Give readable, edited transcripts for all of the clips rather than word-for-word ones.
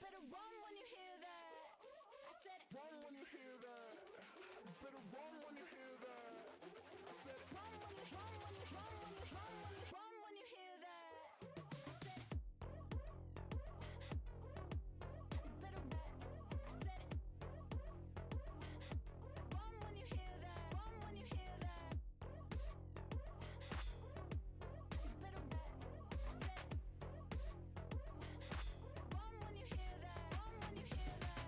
better run when you hear that. I said, Run when you hear that. You better run when you hear that. I said, run when you, run when you, run when you, run when you, run when you hear that. I said, you better run. I said, run when you hear that. Run when you hear that. You better run. I said, run when you hear that. Run when you hear that.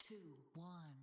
two, one.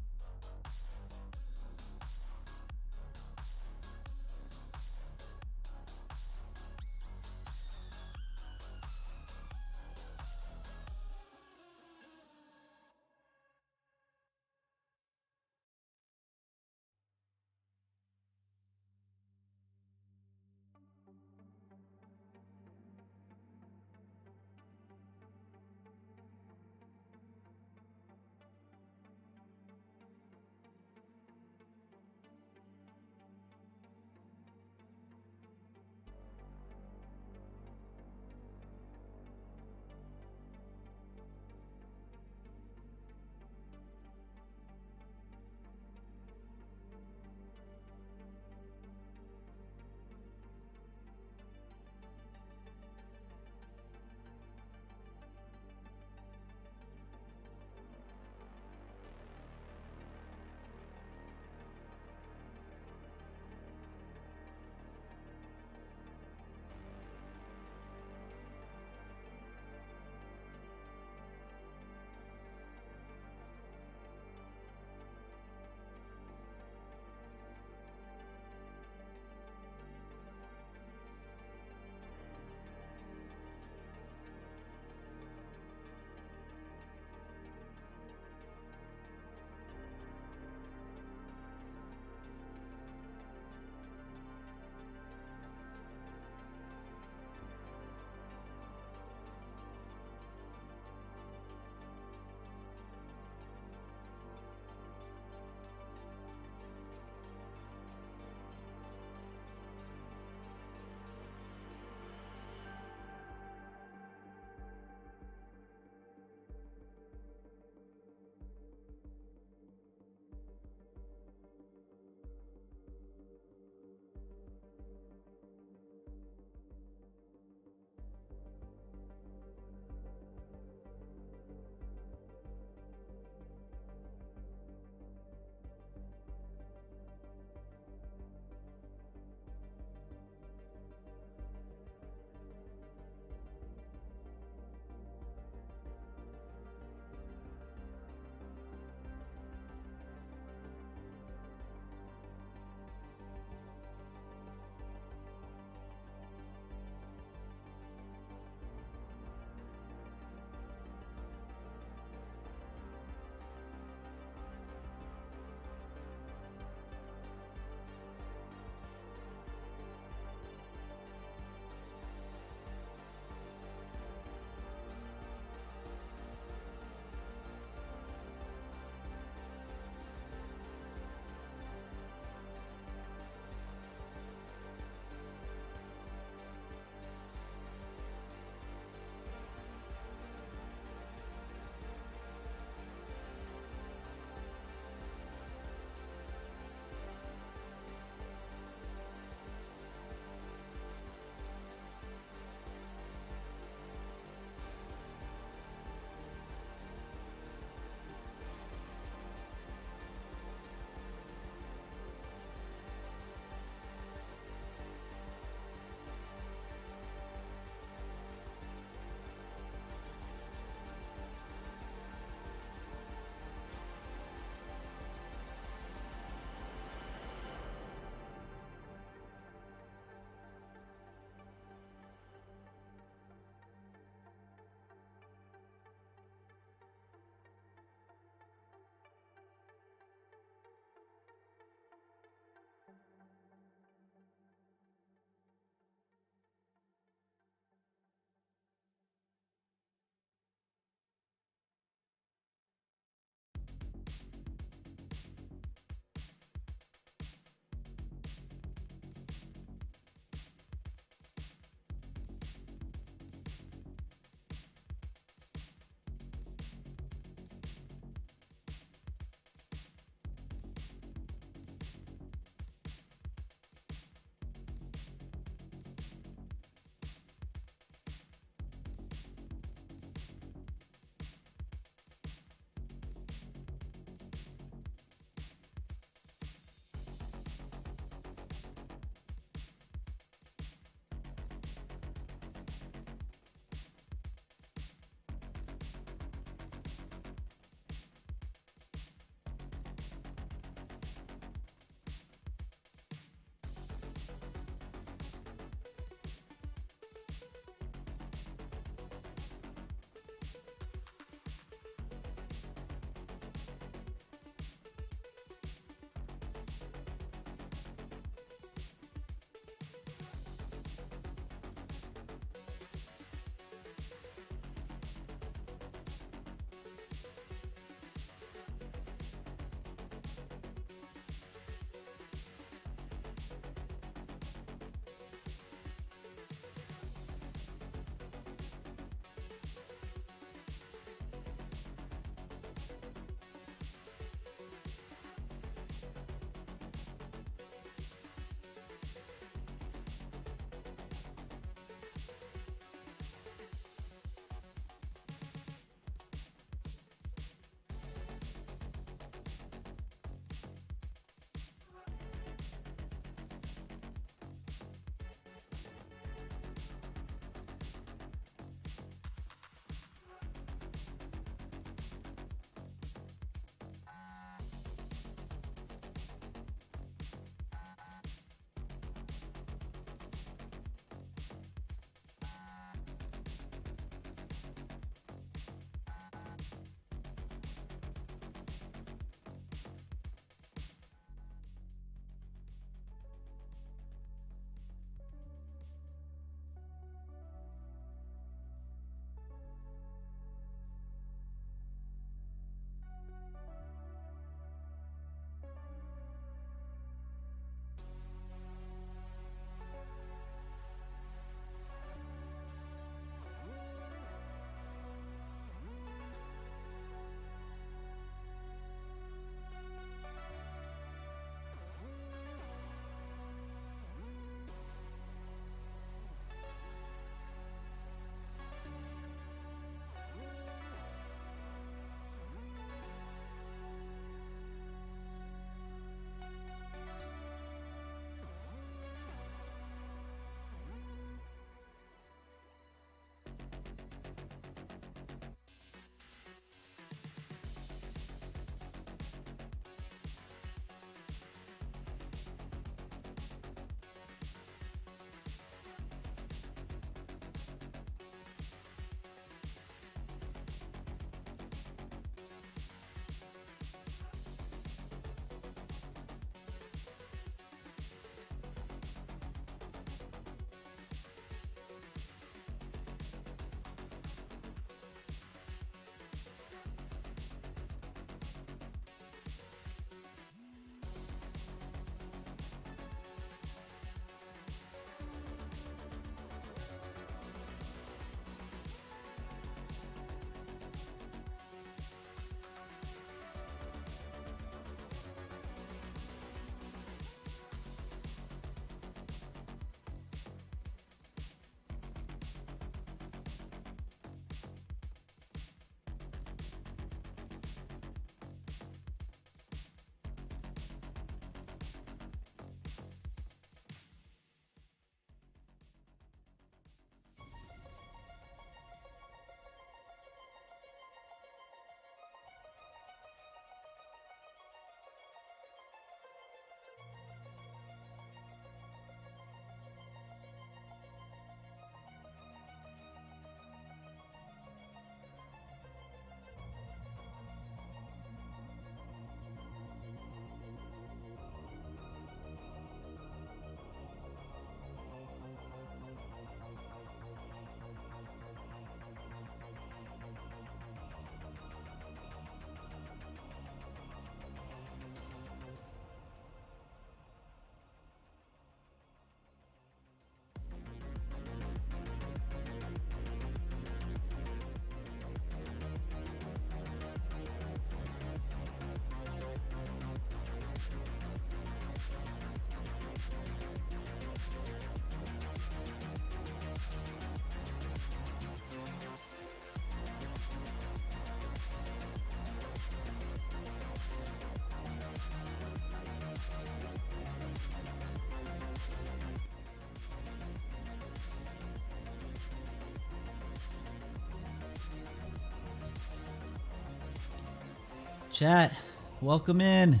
Chat, welcome in.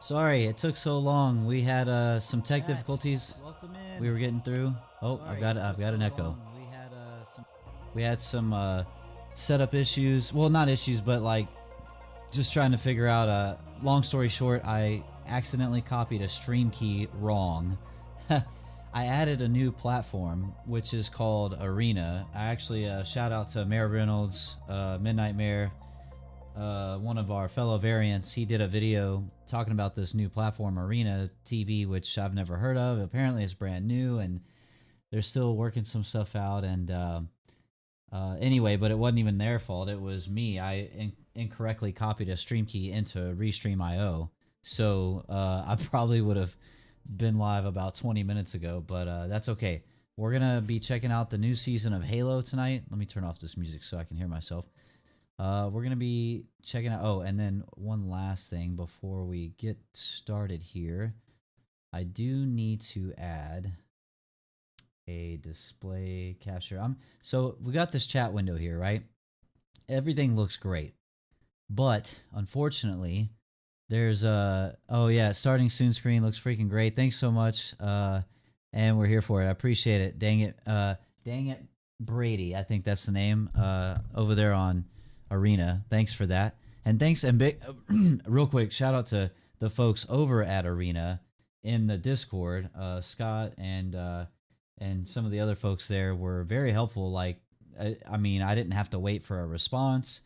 Sorry, it took so long. We had some tech difficulties. Welcome in. We were getting through. Oh, I've got an echo. We had some setup issues. Well, not issues, but like just trying to figure out. Long story short, I accidentally copied a stream key wrong. I added a new platform, which is called Arena. I actually shout out to Mayor Reynolds, Midnight Mayor, one of our fellow variants. He did a video talking about this new platform, Arena TV, which I've never heard of. Apparently, it's brand new, and they're still working some stuff out. And anyway, but it wasn't even their fault. It was me. I incorrectly copied a stream key into Restream.io, so I probably would have been live about 20 minutes ago, but that's okay. We're gonna be checking out the new season of Halo tonight. Let me turn off this music so I can hear myself. We're gonna be checking out. Oh, and then one last thing before we get started here, I do need to add a display capture. So we got this chat window here, right? Everything looks great, but unfortunately, there's oh yeah, starting soon screen looks freaking great. Thanks so much, and we're here for it. I appreciate it. Dang it, Brady. I think that's the name. Over there on Arena. Thanks for that, and thanks and big, real quick shout out to the folks over at Arena in the Discord. Scott and some of the other folks there were very helpful. Like, I mean, I didn't have to wait for a response.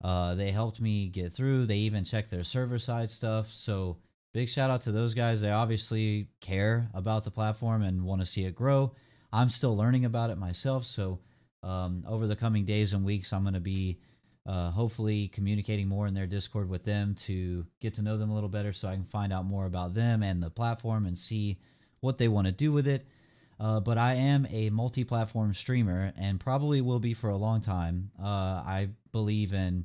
They helped me get through. They even checked their server side stuff. So big shout out to those guys. They obviously care about the platform and want to see it grow. I'm still learning about it myself. So over the coming days and weeks, I'm going to be hopefully communicating more in their Discord with them to get to know them a little better so I can find out more about them and the platform and see what they want to do with it. But I am a multi-platform streamer and probably will be for a long time. I believe in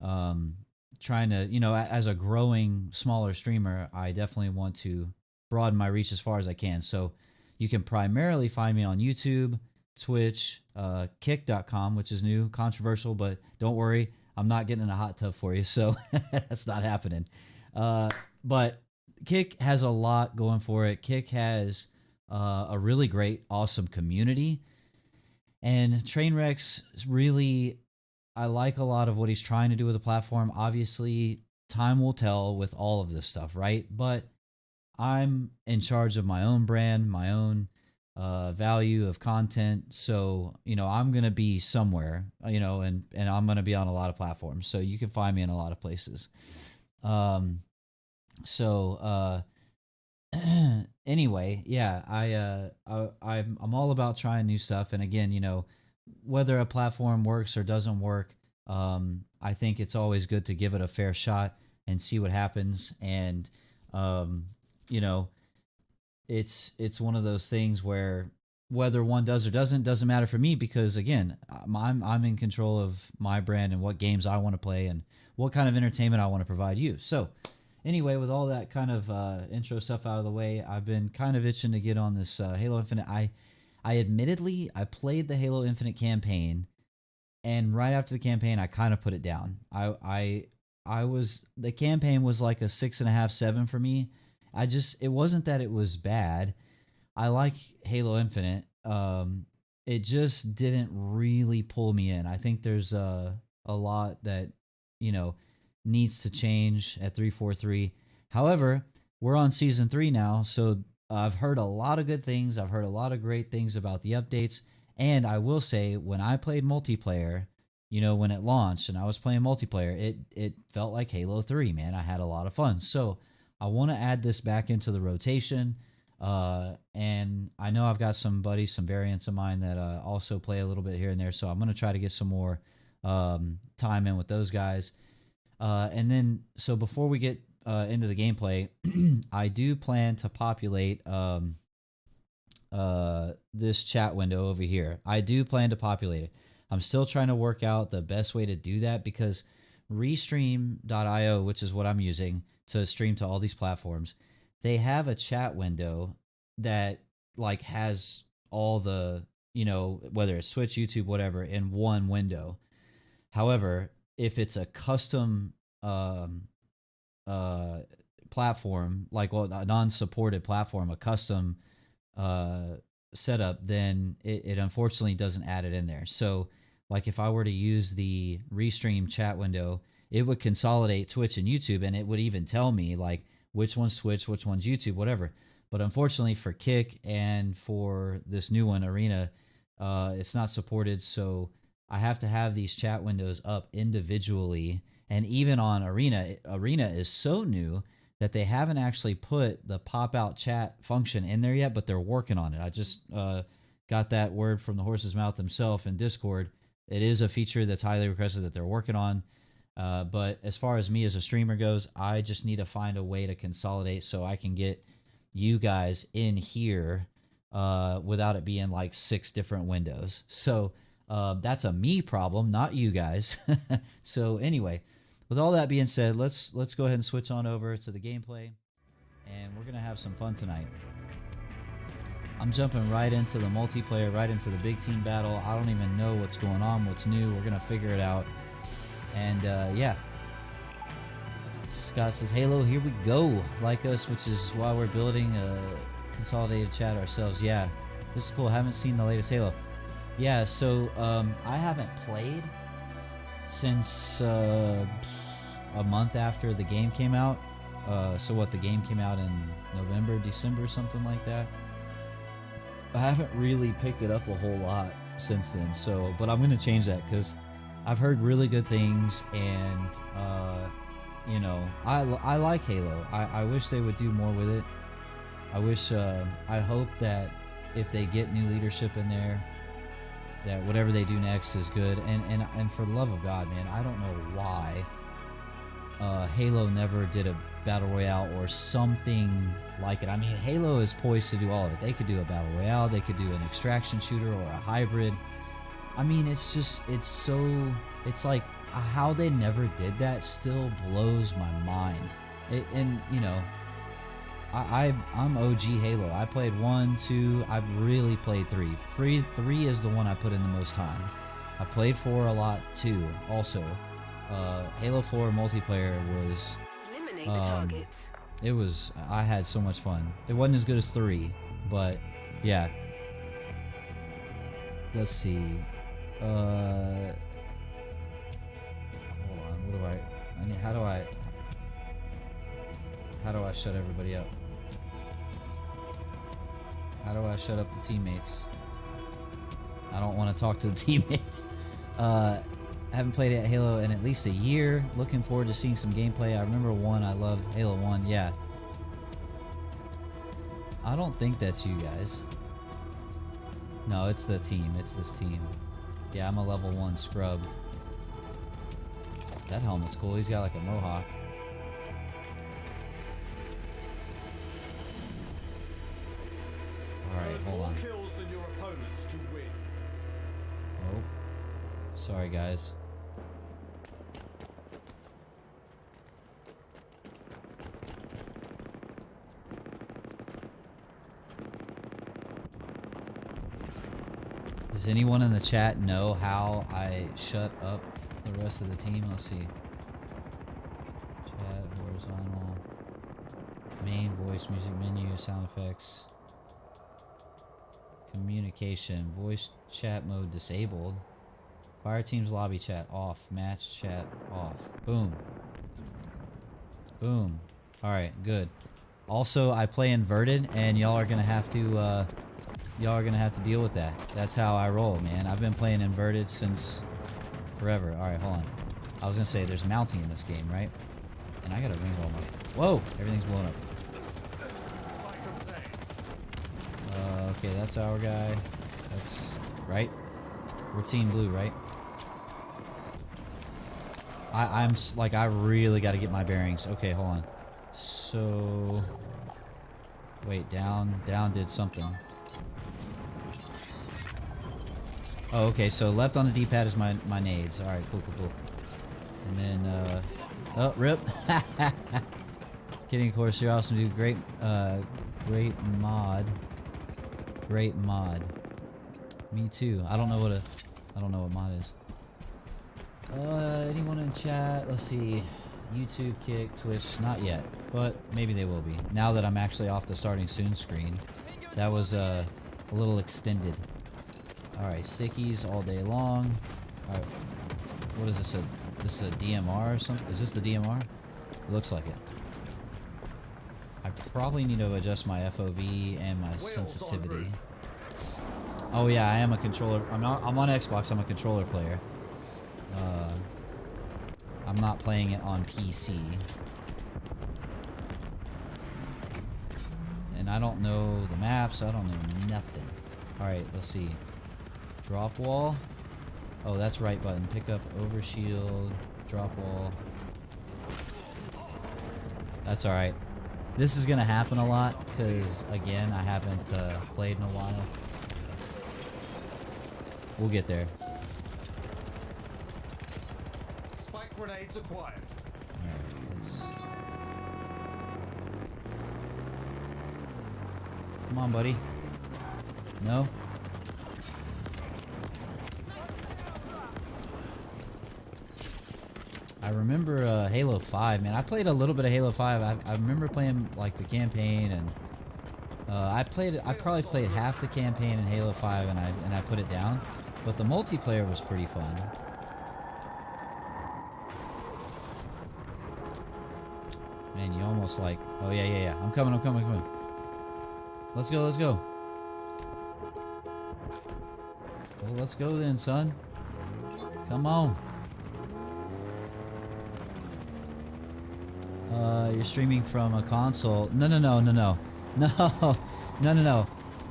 trying to, as a growing smaller streamer, I definitely want to broaden my reach as far as I can. So you can primarily find me on YouTube, Twitch, Kick.com, which is new, controversial, but don't worry, I'm not getting in a hot tub for you, so that's not happening. But Kick has a lot going for it. Kick has a really great, awesome community. And Trainwreck's really, I like a lot of what he's trying to do with the platform. Obviously, time will tell with all of this stuff, right? But I'm in charge of my own brand, my own value of content. So, I'm going to be somewhere, and I'm going to be on a lot of platforms. So you can find me in a lot of places. Anyway, yeah, I'm all about trying new stuff, and again, whether a platform works or doesn't work, I think it's always good to give it a fair shot and see what happens. And it's one of those things where whether one does or doesn't matter for me, because again, I'm in control of my brand and what games I want to play and what kind of entertainment I want to provide you. So anyway, with all that kind of intro stuff out of the way, I've been kind of itching to get on this Halo Infinite. I admittedly, I played the Halo Infinite campaign, and right after the campaign, I kind of put it down. The campaign was like a 6.5, 7 for me. It wasn't that it was bad. I like Halo Infinite. It just didn't really pull me in. I think there's a lot that, needs to change at 343. However, we're on season 3 now, so I've heard a lot of good things. I've heard a lot of great things about the updates, and I will say when I played multiplayer, when it launched and I was playing multiplayer, it felt like Halo 3, man. I had a lot of fun. So I want to add this back into the rotation, and I know I've got some buddies, some variants of mine that also play a little bit here and there, so I'm going to try to get some more time in with those guys. And then, so before we get into the gameplay, I do plan to populate this chat window over here. I do plan to populate it. I'm still trying to work out the best way to do that, because Restream.io, which is what I'm using to stream to all these platforms, they have a chat window that like has all the, whether it's Twitch, YouTube, whatever, in one window. However, if it's a custom um, platform, like a non-supported platform, a custom setup, then it unfortunately doesn't add it in there. So like if I were to use the Restream chat window, it would consolidate Twitch and YouTube, and it would even tell me like which one's Twitch, which one's YouTube, whatever. But unfortunately for Kick and for this new one, Arena, it's not supported. So I have to have these chat windows up individually. And even on Arena, Arena is so new that they haven't actually put the pop-out chat function in there yet, but they're working on it. I just got that word from the horse's mouth himself in Discord. It is a feature that's highly requested that they're working on. But as far as me as a streamer goes, I just need to find a way to consolidate so I can get you guys in here without it being like 6 different windows. So that's a me problem, not you guys. So anyway, with all that being said, let's go ahead and switch on over to the gameplay, and we're gonna have some fun tonight. I'm jumping right into the multiplayer, right into the big team battle. I don't even know what's going on, what's new. We're gonna figure it out. And yeah, Scott says, Halo, here we go. Like us, which is why we're building a consolidated chat ourselves. Yeah, this is cool. I haven't seen the latest Halo. Yeah, so I haven't played since a month after the game came out. So what, the game came out in November, December, something like that. I haven't really picked it up a whole lot since then. So, but I'm going to change that because I've heard really good things, and you know, I like Halo. I wish they would do more with it. I wish, I hope that if they get new leadership in there, that whatever they do next is good. And for the love of God, man, I don't know why Halo never did a battle royale or something like it. I mean, Halo is poised to do all of it. They could do a battle royale, they could do an extraction shooter or a hybrid. I mean, it's just, it's like how they never did that still blows my mind. And you know, I'm OG Halo. I played 1, 2, I've really played 3. 3 is the one I put in the most time. I played 4 a lot too, also. Halo 4 multiplayer was, Eliminate the targets. it was, I had so much fun. It wasn't as good as 3, but yeah. Let's see. Hold on, what do I need, how do I shut everybody up? How do I shut up the teammates? I don't want to talk to the teammates. I haven't played at Halo in at least a year. Looking forward to seeing some gameplay. I remember 1, I loved Halo 1, yeah. I don't think that's you guys. No, it's the team. It's this team. Yeah, I'm a level 1 scrub. That helmet's cool. He's got like a mohawk. Alright, hold on. Kills than your opponents to win. Oh. Sorry, guys. Does anyone in the chat know how I shut up the rest of the team? Let's see. Chat, horizontal. Main, voice, music menu, sound effects. Communication, voice chat mode disabled. Fire team's lobby chat off. Match chat off. Boom. Boom. Alright, good. Also, I play inverted, and y'all are gonna have to deal with that. That's how I roll, man. I've been playing inverted since forever. Alright, hold on. I was gonna say, there's mounting in this game, right? And I gotta ring roll my... Whoa! Everything's blowing up. Okay, that's our guy. That's... right? We're team blue, right? I'm like, I really gotta get my bearings. Okay, hold on. So... wait, down did something. Oh, okay, so left on the D-pad is my nades. Alright, cool. And then, oh, rip. Kidding, of course, you're awesome, dude. Great mod. Great mod. Me too. I don't know what mod is. Anyone in chat? Let's see. YouTube, Kick, Twitch, not yet, but maybe they will be. Now that I'm actually off the starting soon screen, that was a little extended. Alright, stickies all day long. Alright, what is this, this is a DMR or something? Is this the DMR? It looks like it. I probably need to adjust my FOV and my sensitivity. Oh yeah, I am a controller. I'm on Xbox, I'm a controller player. I'm not playing it on PC. And I don't know the maps, I don't know nothing. Alright, let's see. Drop wall. Oh, that's right button. Pick up overshield. Drop wall. That's alright. This is gonna happen a lot, because again, I haven't played in a while. We'll get there. Spike grenades acquired. Alright, let's... Come on, buddy. No? I remember Halo 5, man. I played a little bit of Halo 5. I remember playing like the campaign, and I probably played half the campaign in Halo 5, and I put it down. But the multiplayer was pretty fun. Man, you almost like... Oh, yeah. I'm coming. Let's go. Well, let's go then, son. Come on. You're streaming from a console. No.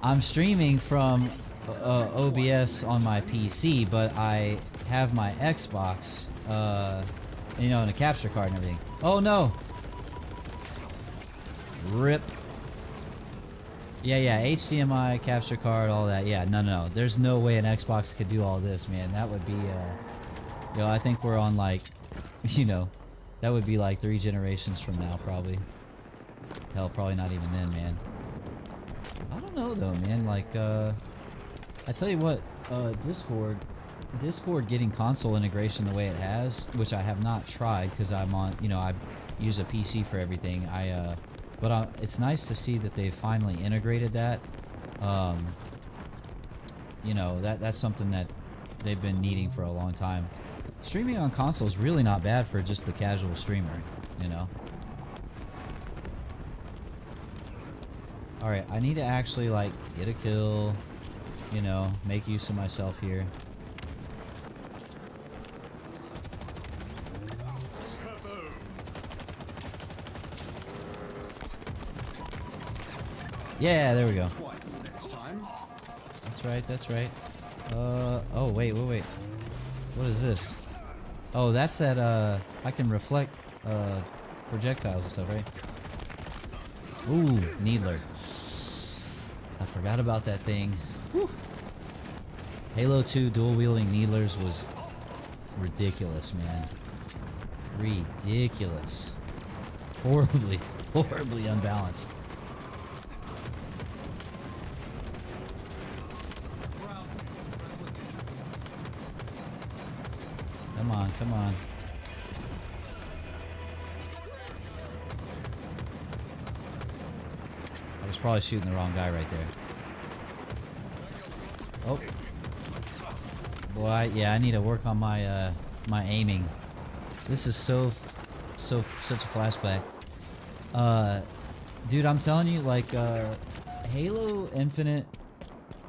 I'm streaming from OBS on my PC, but I have my Xbox, you know, and a capture card and everything. Oh no! RIP. Yeah, HDMI, capture card, all that. Yeah, no. There's no way an Xbox could do all this, man. That would be, you know, I think we're on like, you know, that would be like 3 generations from now, probably. Hell, probably not even then, man. I don't know though, man. Like, I tell you what, Discord getting console integration the way it has, which I have not tried because I'm on, you know, I use a PC for everything. But it's nice to see that they've finally integrated that. You know, that's something that they've been needing for a long time. Streaming on console is really not bad for just the casual streamer, you know. Alright, I need to actually, like, get a kill, you know, make use of myself here. Yeah, there we go. That's right. Oh, wait. What is this? Oh, that's that, I can reflect, projectiles and stuff, right? Ooh, Needler. I forgot about that thing. Whew. Halo 2 dual-wielding Needlers was ridiculous, man. Ridiculous. Horribly unbalanced. Come on. I was probably shooting the wrong guy right there. Oh. Boy, yeah, I need to work on my my aiming. This is such a flashback. Dude, I'm telling you, like, Halo Infinite,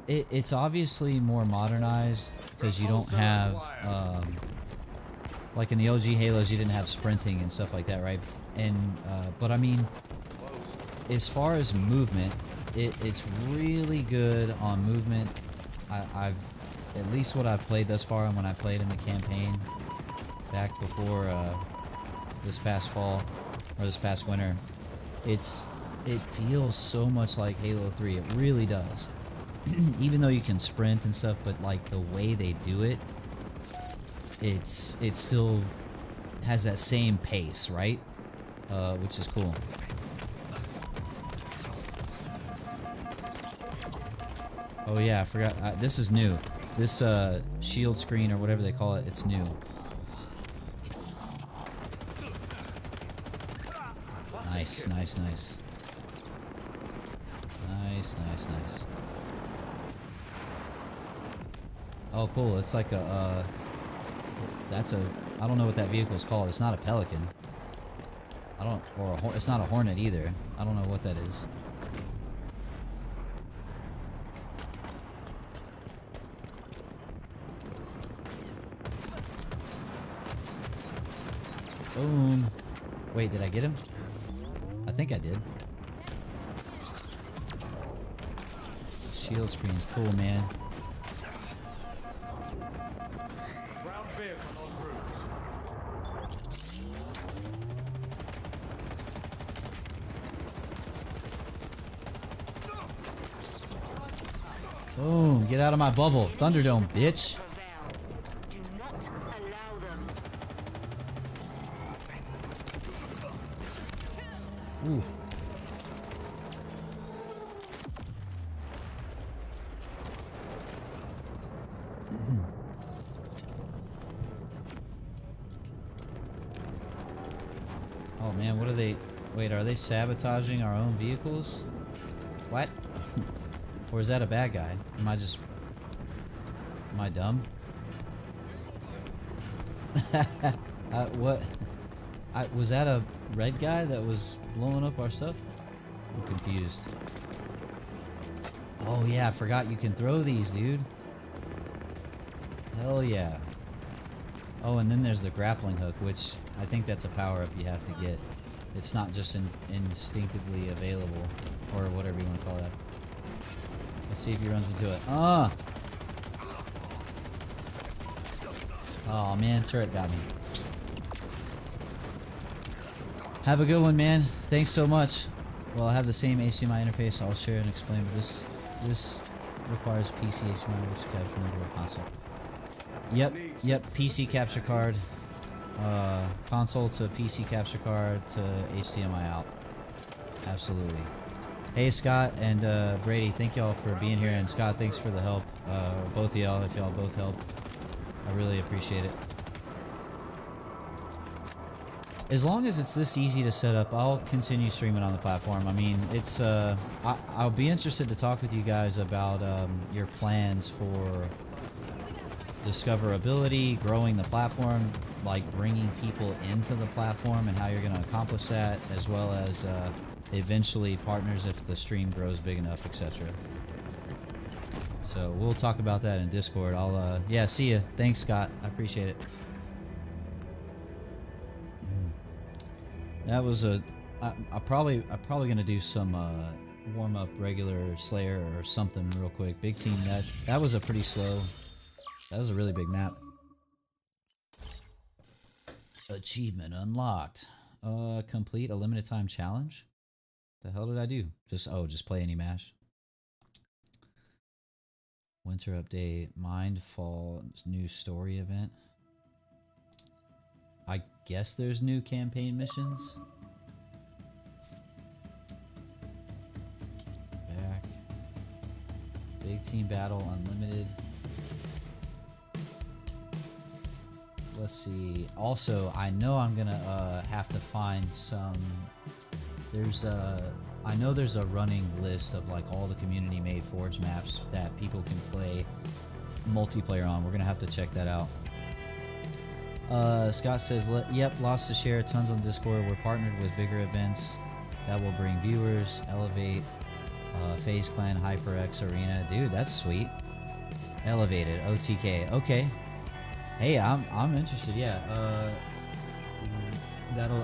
it's obviously more modernized because you don't have, like in the OG Halos, you didn't have sprinting and stuff like that, right? And, but I mean, as far as movement, it's really good on movement. I've, at least what I've played thus far and when I played in the campaign back before, this past fall, or this past winter, it feels so much like Halo 3, it really does. Even though you can sprint and stuff, but like the way they do it, it still has that same pace, right? Which is cool. Oh yeah, I forgot. This is new. This shield screen or whatever they call it, it's new. Nice, nice, nice. Nice, nice, nice. Oh, cool. It's like a, that's a, I don't know what that vehicle is called. It's not a Pelican. It's not a Hornet either. I don't know what that is. Boom. Wait, did I get him? I think I did. Shield screen's cool, man. Ground vehicle en route. Boom. Get out of my bubble. Thunderdome, bitch. Prevail. Do not allow them. Ooh. Oh man, what are they? Wait, are they sabotaging our own vehicles? What? Or is that a bad guy? Am I dumb? What? Was that a red guy that was blowing up our stuff? I'm confused. Oh yeah, I forgot you can throw these, dude. Hell yeah. Oh, and then there's the grappling hook, which I think that's a power-up you have to get. It's not just instinctively available, or whatever you want to call that. Let's see if he runs into it. Ah! Oh man, turret got me. Have a good one, man. Thanks so much. Well, I have the same HDMI interface. I'll share and explain, but this requires PC HDMI, which capture network console. Yep. PC capture card. Console to PC capture card to HDMI out. Absolutely. Hey Scott and Brady, thank y'all for being here, and Scott, thanks for the help. Both of y'all, if y'all both helped, I really appreciate it. As long as it's this easy to set up, I'll continue streaming on the platform. I mean, it's I'll be interested to talk with you guys about your plans for discoverability, growing the platform, like bringing people into the platform and how you're going to accomplish that, as well as eventually partners if the stream grows big enough, etc. So we'll talk about that in Discord. I'll yeah, see ya. Thanks, Scott. I appreciate it. That was I'm probably gonna do some warm up regular Slayer or something real quick. Big team, that was a pretty slow. That was a really big map. Achievement unlocked. Complete a limited time challenge. The hell did I do? Just play any mash. Winter update. Mindfall new story event. I guess there's new campaign missions. Back. Big team battle unlimited. Let's see. Also, I know I'm gonna have to find some. I know there's a running list of like all the community made Forge maps that people can play multiplayer on. We're gonna have to check that out. Scott says, yep, lots to share, tons on Discord. We're partnered with bigger events that will bring viewers, Elevate, FaZe Clan, HyperX Arena. Dude, that's sweet. Elevated, OTK. Okay. Hey, I'm interested. Yeah.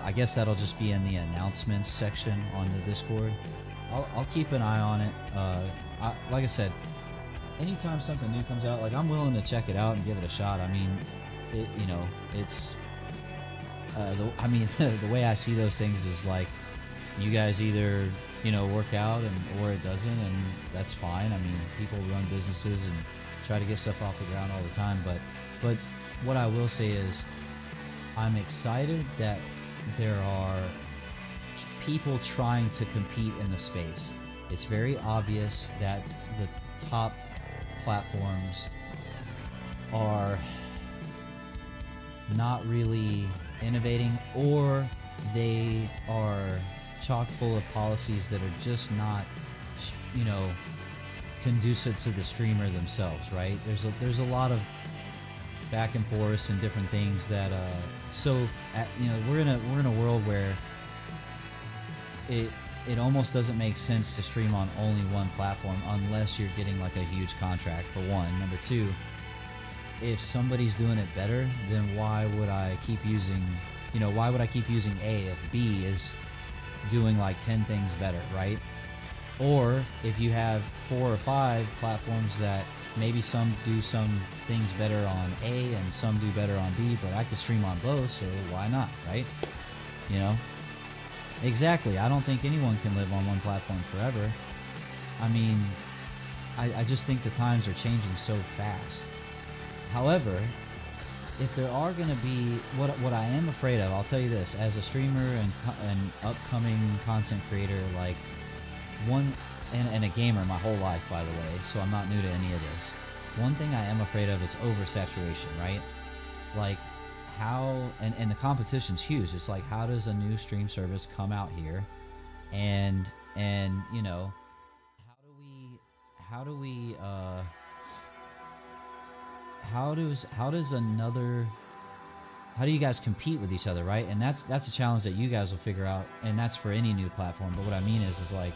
I guess that'll just be in the announcements section on the Discord. I'll keep an eye on it. Like I said, anytime something new comes out, like I'm willing to check it out and give it a shot. I mean, it's. The way I see those things is like, you guys either work out or it doesn't, and that's fine. I mean, people run businesses and try to get stuff off the ground all the time, but what I will say is, I'm excited that there are people trying to compete in the space. It's very obvious that the top platforms are not really innovating, or they are chock full of policies that are just not, you know, conducive to the streamer themselves, right? There's a lot of back and forth and different things that you know, we're in a world where it almost doesn't make sense to stream on only one platform unless you're getting like a huge contract, for one. Number two, if somebody's doing it better, then why would I keep using, you know, why would I keep using A if B is doing like 10 things better, right? Or if you have 4 or 5 platforms that maybe some do some things better on A and some do better on B, but I could stream on both, so why not, right? You know? Exactly. I don't think anyone can live on one platform forever. I mean, I just think the times are changing so fast. However, if there are going to be, what I am afraid of, I'll tell you this, as a streamer and upcoming content creator, like and a gamer my whole life, by the way, so I'm not new to any of this. One thing I am afraid of is oversaturation, right? Like, how, and the competition's huge. It's like, how does a new stream service come out here, and you know, how do you guys compete with each other, right? And that's a challenge that you guys will figure out, and that's for any new platform. But what I mean is like,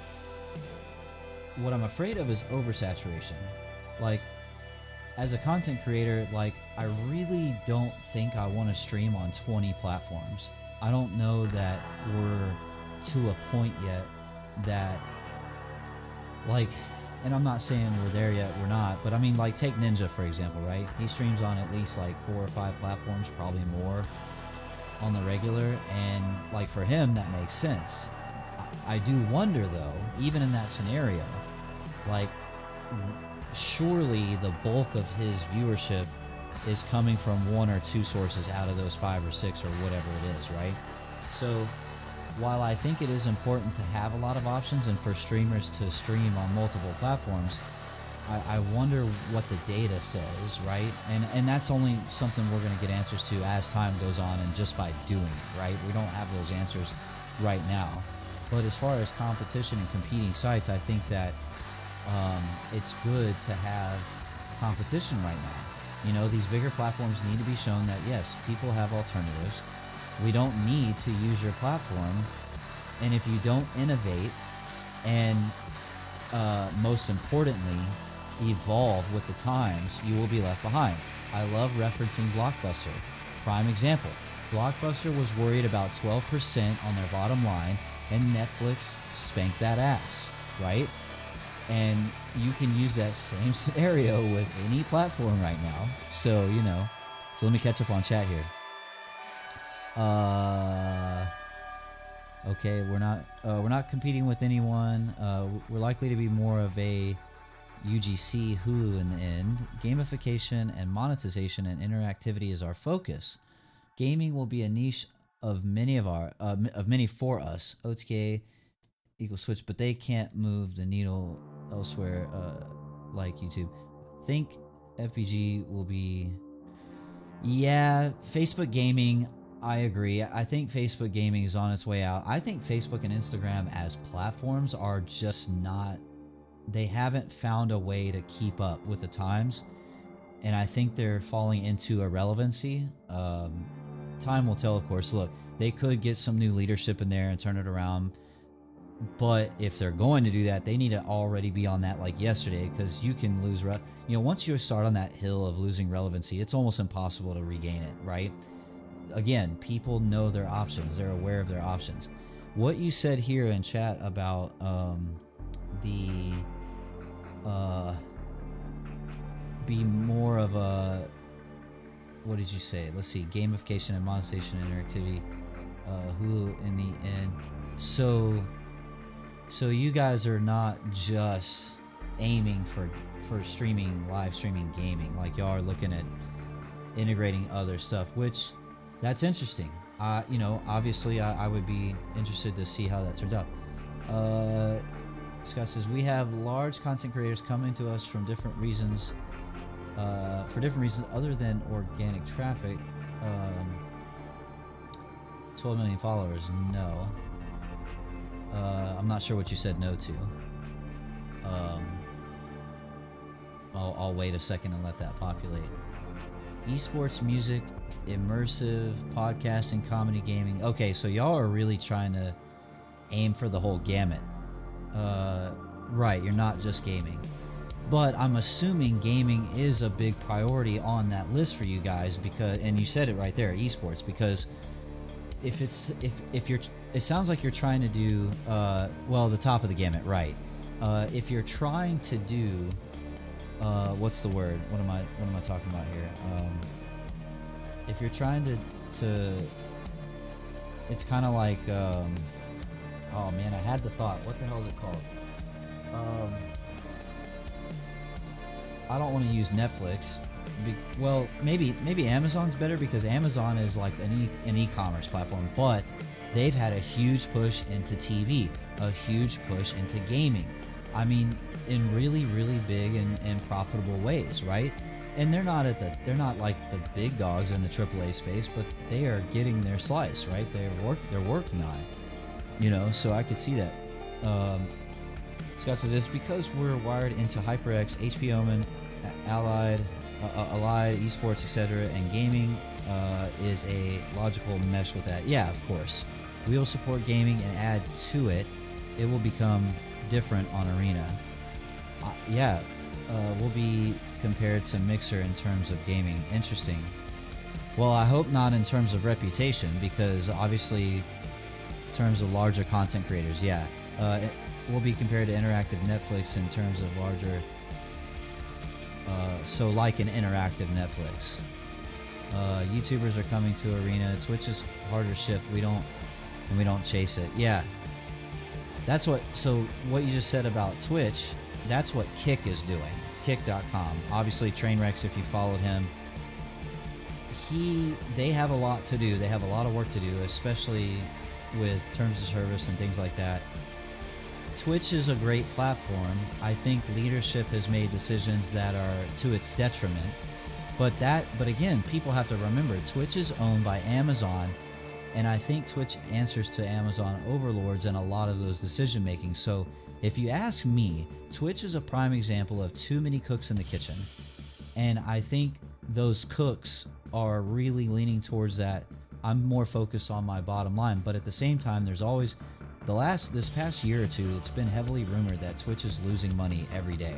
what I'm afraid of is oversaturation. Like, as a content creator, like, I really don't think I want to stream on 20 platforms. I don't know that we're to a point yet that, like, and I'm not saying we're there yet, we're not, but I mean, like, take Ninja, for example, right? He streams on at least, like, 4 or 5 platforms, probably more on the regular, and, like, for him, that makes sense. I do wonder, though, even in that scenario, like, surely the bulk of his viewership is coming from 1 or 2 sources out of those 5 or 6 or whatever it is, right? So while I think it is important to have a lot of options and for streamers to stream on multiple platforms, I wonder what the data says, right? And that's only something we're going to get answers to as time goes on and just by doing it, right? We don't have those answers right now. But as far as competition and competing sites, I think that it's good to have competition right now. You know, these bigger platforms need to be shown that, yes, people have alternatives. We don't need to use your platform. And if you don't innovate and, most importantly, evolve with the times, you will be left behind. I love referencing Blockbuster. Prime example. Blockbuster was worried about 12% on their bottom line, and Netflix spanked that ass, right? And you can use that same scenario with any platform right now. So, you know, so let me catch up on chat here. Okay, we're not competing with anyone. We're likely to be more of a UGC Hulu in the end. Gamification and monetization and interactivity is our focus. Gaming will be a niche of many for us. OTK equals Switch, but they can't move the needle elsewhere like YouTube. Think FBG will be... Yeah, Facebook gaming, I agree. I think Facebook gaming is on its way out. I think Facebook and Instagram as platforms are just not... They haven't found a way to keep up with the times, and I think they're falling into irrelevancy. Time will tell, of course. Look, they could get some new leadership in there and turn it around, but if they're going to do that, they need to already be on that like yesterday, because you can lose... You know, once you start on that hill of losing relevancy, it's almost impossible to regain it, right? Again, people know their options. They're aware of their options. What you said here in chat about be more of a... What did you say? Let's see. Gamification and monetization and interactivity. Hulu in the end. So you guys are not just aiming for streaming, live streaming gaming. Like, y'all are looking at integrating other stuff, which that's interesting. You know, obviously I would be interested to see how that turns out. Scott says, we have large content creators coming to us from different reasons, for different reasons other than organic traffic. 12 million followers, no. I'm not sure what you said no to. I'll wait a second and let that populate. Esports, music, immersive, podcasting, comedy, gaming. Okay, so y'all are really trying to aim for the whole gamut. Right, you're not just gaming. But I'm assuming gaming is a big priority on that list for you guys because, and you said it right there, esports, because if you're, it sounds like you're trying to do, well, the top of the gamut, right? If you're trying to do, what's the word? What am I talking about here? If you're trying to, it's kind of like, oh man, I had the thought. What the hell is it called? I don't want to use Netflix. Well, maybe Amazon's better because Amazon is like an e-commerce platform, but they've had a huge push into TV, a huge push into gaming. I mean, in really, really big and profitable ways, right? And they're not like the big dogs in the AAA space, but they are getting their slice, right? They're working on it, you know. So I could see that. Scott says it's because we're wired into HyperX, HP Omen, Allied, esports, etc., and gaming is a logical mesh with that. Yeah, of course. We will support gaming and add to it. It will become different on Arena. Yeah, we'll be compared to Mixer in terms of gaming. Interesting. Well, I hope not in terms of reputation, because obviously, in terms of larger content creators, yeah. Will be compared to interactive Netflix in terms of larger, so like an interactive Netflix. YouTubers are coming to Arena. Twitch is harder shift. We don't chase it. Yeah, that's what. So what you just said about Twitch, that's what Kick is doing. Kick.com. Obviously, Trainwrecks, if you followed him, they have a lot to do. They have a lot of work to do, especially with terms of service and things like that. Twitch is a great platform. I think leadership has made decisions that are to its detriment. But again, people have to remember Twitch is owned by Amazon, and I think Twitch answers to Amazon overlords in a lot of those decision making. So if you ask me, Twitch is a prime example of too many cooks in the kitchen. And I think those cooks are really leaning towards that. I'm more focused on my bottom line, but at the same time, there's always this past year or two, it's been heavily rumored that Twitch is losing money every day.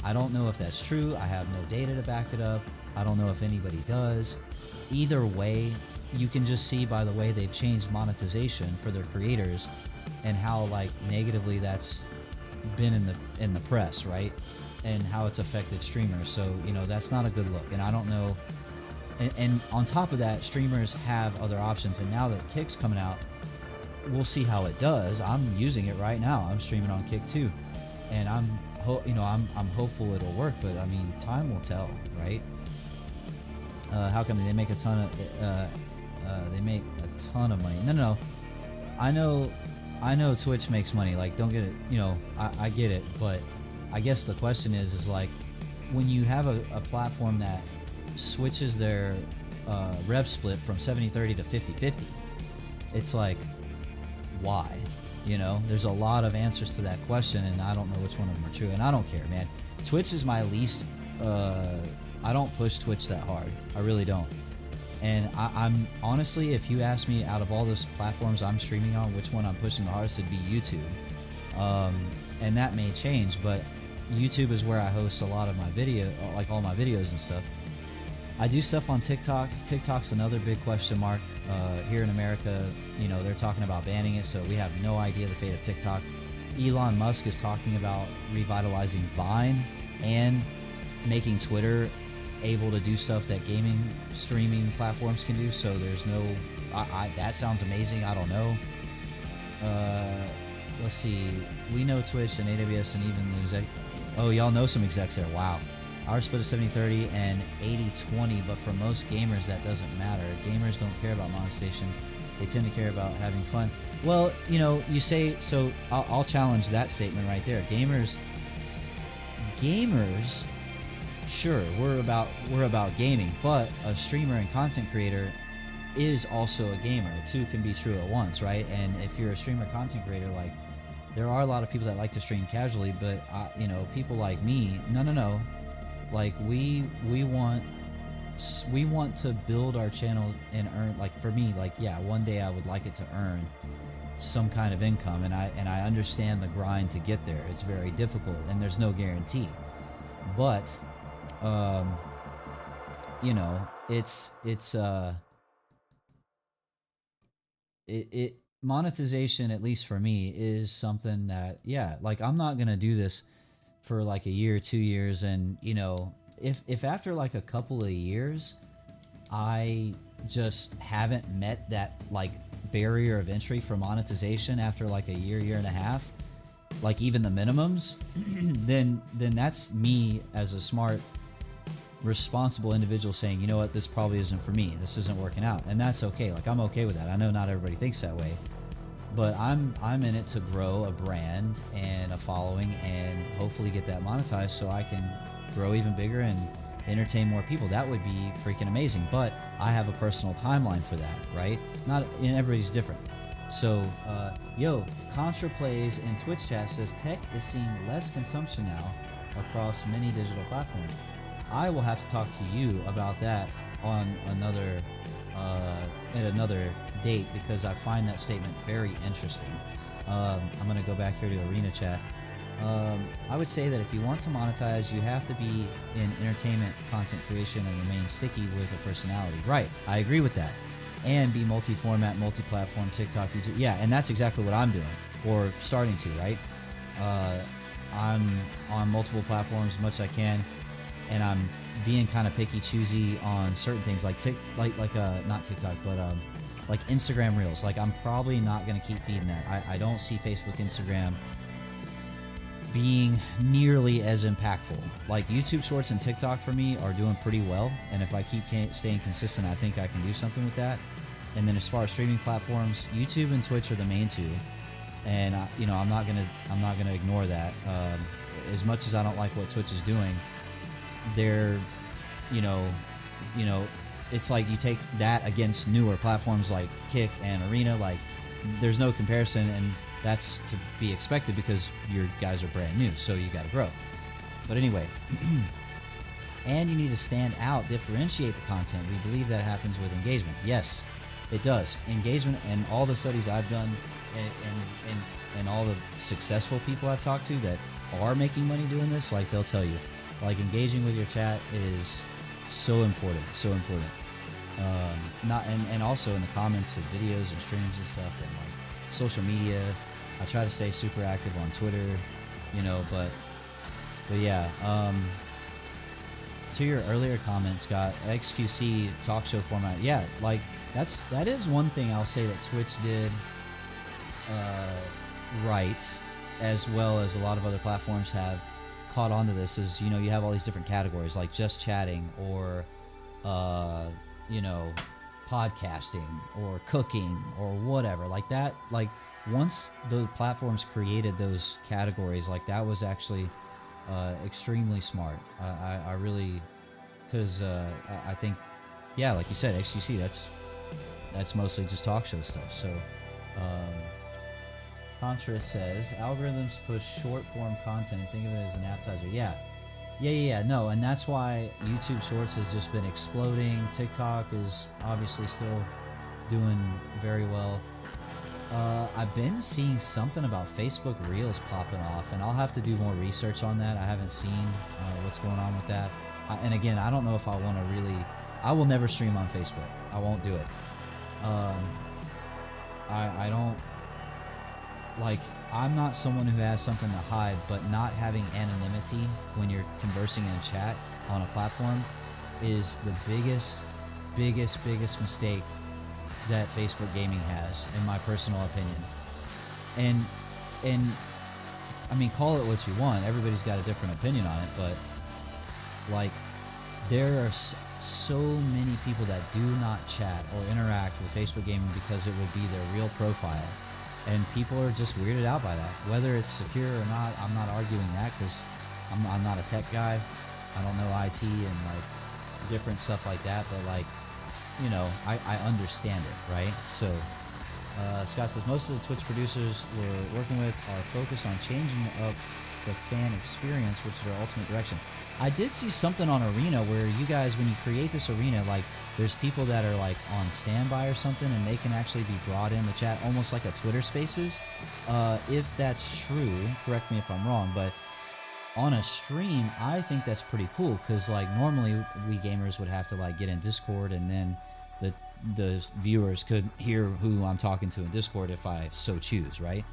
I don't know if that's true. I have no data to back it up. I don't know if anybody does. Either way, you can just see by the way they've changed monetization for their creators and how like negatively that's been in the press, right? And how it's affected streamers. So, you know, that's not a good look. And I don't know. And on top of that, streamers have other options. And now that Kick's coming out, we'll see how it does. I'm using it right now. I'm streaming on Kick too, and I'm hopeful it'll work. But I mean, time will tell, right? How come they make a ton of money? No. I know Twitch makes money. Like, don't get it. You know, I get it. But I guess the question is like, when you have a platform that switches their rev split from 70-30 to 50-50, it's like, why? You know, there's a lot of answers to that question, and I don't know which one of them are true, and I don't care, man. Twitch is my least, I don't push Twitch that hard. I really don't. And I'm honestly, if you ask me, out of all those platforms I'm streaming on, which one I'm pushing the hardest, it'd be YouTube. And that may change, but YouTube is where I host a lot of my video, like all my videos and stuff. I do stuff on TikTok. TikTok's another big question mark. Here in America, you know, they're talking about banning it, so we have no idea the fate of TikTok. Elon Musk is talking about revitalizing Vine and making Twitter able to do stuff that gaming streaming platforms can do, so there's no... that sounds amazing. I don't know. Let's see. We know Twitch and AWS and even the exec... Oh, y'all know some execs there. Wow. Our split is 70-30 and 80-20, but for most gamers that doesn't matter. Gamers don't care about monetization. They tend to care about having fun. Well, you know, you say, so I'll challenge that statement right there. Gamers, sure, we're about gaming, but a streamer and content creator is also a gamer. Two can be true at once, right? And if you're a streamer content creator, like, there are a lot of people that like to stream casually, but you know, people like me, no, like we want to build our channel and earn, like, for me, like, yeah, one day I would like it to earn some kind of income, and I understand the grind to get there. It's very difficult and there's no guarantee, but you know, it's monetization, at least for me, is something that, yeah, like, I'm not gonna do this for like a year, 2 years, and you know, if after like a couple of years I just haven't met that like barrier of entry for monetization after like a year and a half, like even the minimums, then that's me as a smart, responsible individual saying, you know what, this probably isn't for me, this isn't working out, and that's okay. Like, I'm okay with that. I know not everybody thinks that way, but I'm in it to grow a brand and a following and hopefully get that monetized so I can grow even bigger and entertain more people. That would be freaking amazing, but I have a personal timeline for that, right? Not, and everybody's different. So Contra Plays in Twitch chat says tech is seeing less consumption now across many digital platforms. I will have to talk to you about that on another at another date, because I find that statement very interesting. I'm gonna go back here to Arena chat. I would say that if you want to monetize, you have to be in entertainment content creation and remain sticky with a personality. Right, I agree with that. And be multi-format, multi-platform, TikTok, YouTube. Yeah, and that's exactly what I'm doing, or starting to, right? I'm on multiple platforms as much as I can, and I'm being kind of picky, choosy on certain things, like not TikTok, but like Instagram Reels. Like, I'm probably not going to keep feeding that. I don't see Facebook, Instagram being nearly as impactful. Like, YouTube Shorts and TikTok for me are doing pretty well, and if I keep staying consistent, I think I can do something with that. And then as far as streaming platforms, YouTube and Twitch are the main two, and you know, I'm not gonna ignore that. As much as I don't like what Twitch is doing, they're, you know, it's like you take that against newer platforms like Kick and Arena, like, there's no comparison, and that's to be expected because your guys are brand new, so you got to grow. But anyway, and you need to stand out, differentiate the content. We believe that happens with engagement. Yes, it does. Engagement, and all the studies I've done, and all the successful people I've talked to that are making money doing this, like, they'll tell you, like, engaging with your chat is so important, so important. And also in the comments of videos and streams and stuff, and like social media. I try to stay super active on Twitter, you know, but yeah. To your earlier comment, Scott, XQC talk show format, yeah, like, that is one thing I'll say that Twitch did right, as well as a lot of other platforms have caught on to this, is, you know, you have all these different categories, like just chatting, or you know, podcasting, or cooking, or whatever, like that. Like, once the platforms created those categories, like, that was actually extremely smart. I really, because I think, yeah, like you said, XQC, that's mostly just talk show stuff. So Contra says algorithms push short form content, think of it as an appetizer. Yeah, no, and that's why YouTube Shorts has just been exploding. TikTok is obviously still doing very well. I've been seeing something about Facebook Reels popping off, and I'll have to do more research on that. I haven't seen what's going on with that. And again, I don't know if I want to really... I will never stream on Facebook. I won't do it. I don't... Like, I'm not someone who has something to hide, but not having anonymity when you're conversing in a chat on a platform is the biggest mistake that Facebook gaming has, in my personal opinion. And I mean, call it what you want. Everybody's got a different opinion on it, but like, there are so many people that do not chat or interact with Facebook gaming because it would be their real profile. And people are just weirded out by that. Whether it's secure or not, I'm not arguing that, because I'm not a tech guy. I don't know IT and like different stuff like that. But like, you know, I understand it, right? So, Scott says most of the Twitch producers we're working with are focused on changing up the fan experience, which is their ultimate direction. I did see something on Arena where you guys, when you create this arena, like there's people that are like on standby or something, and they can actually be brought in the chat, almost like a Twitter Spaces. If that's true, correct me if I'm wrong, but on a stream, I think that's pretty cool because like normally we gamers would have to like get in Discord and then the viewers could hear who I'm talking to in Discord if I so choose, right?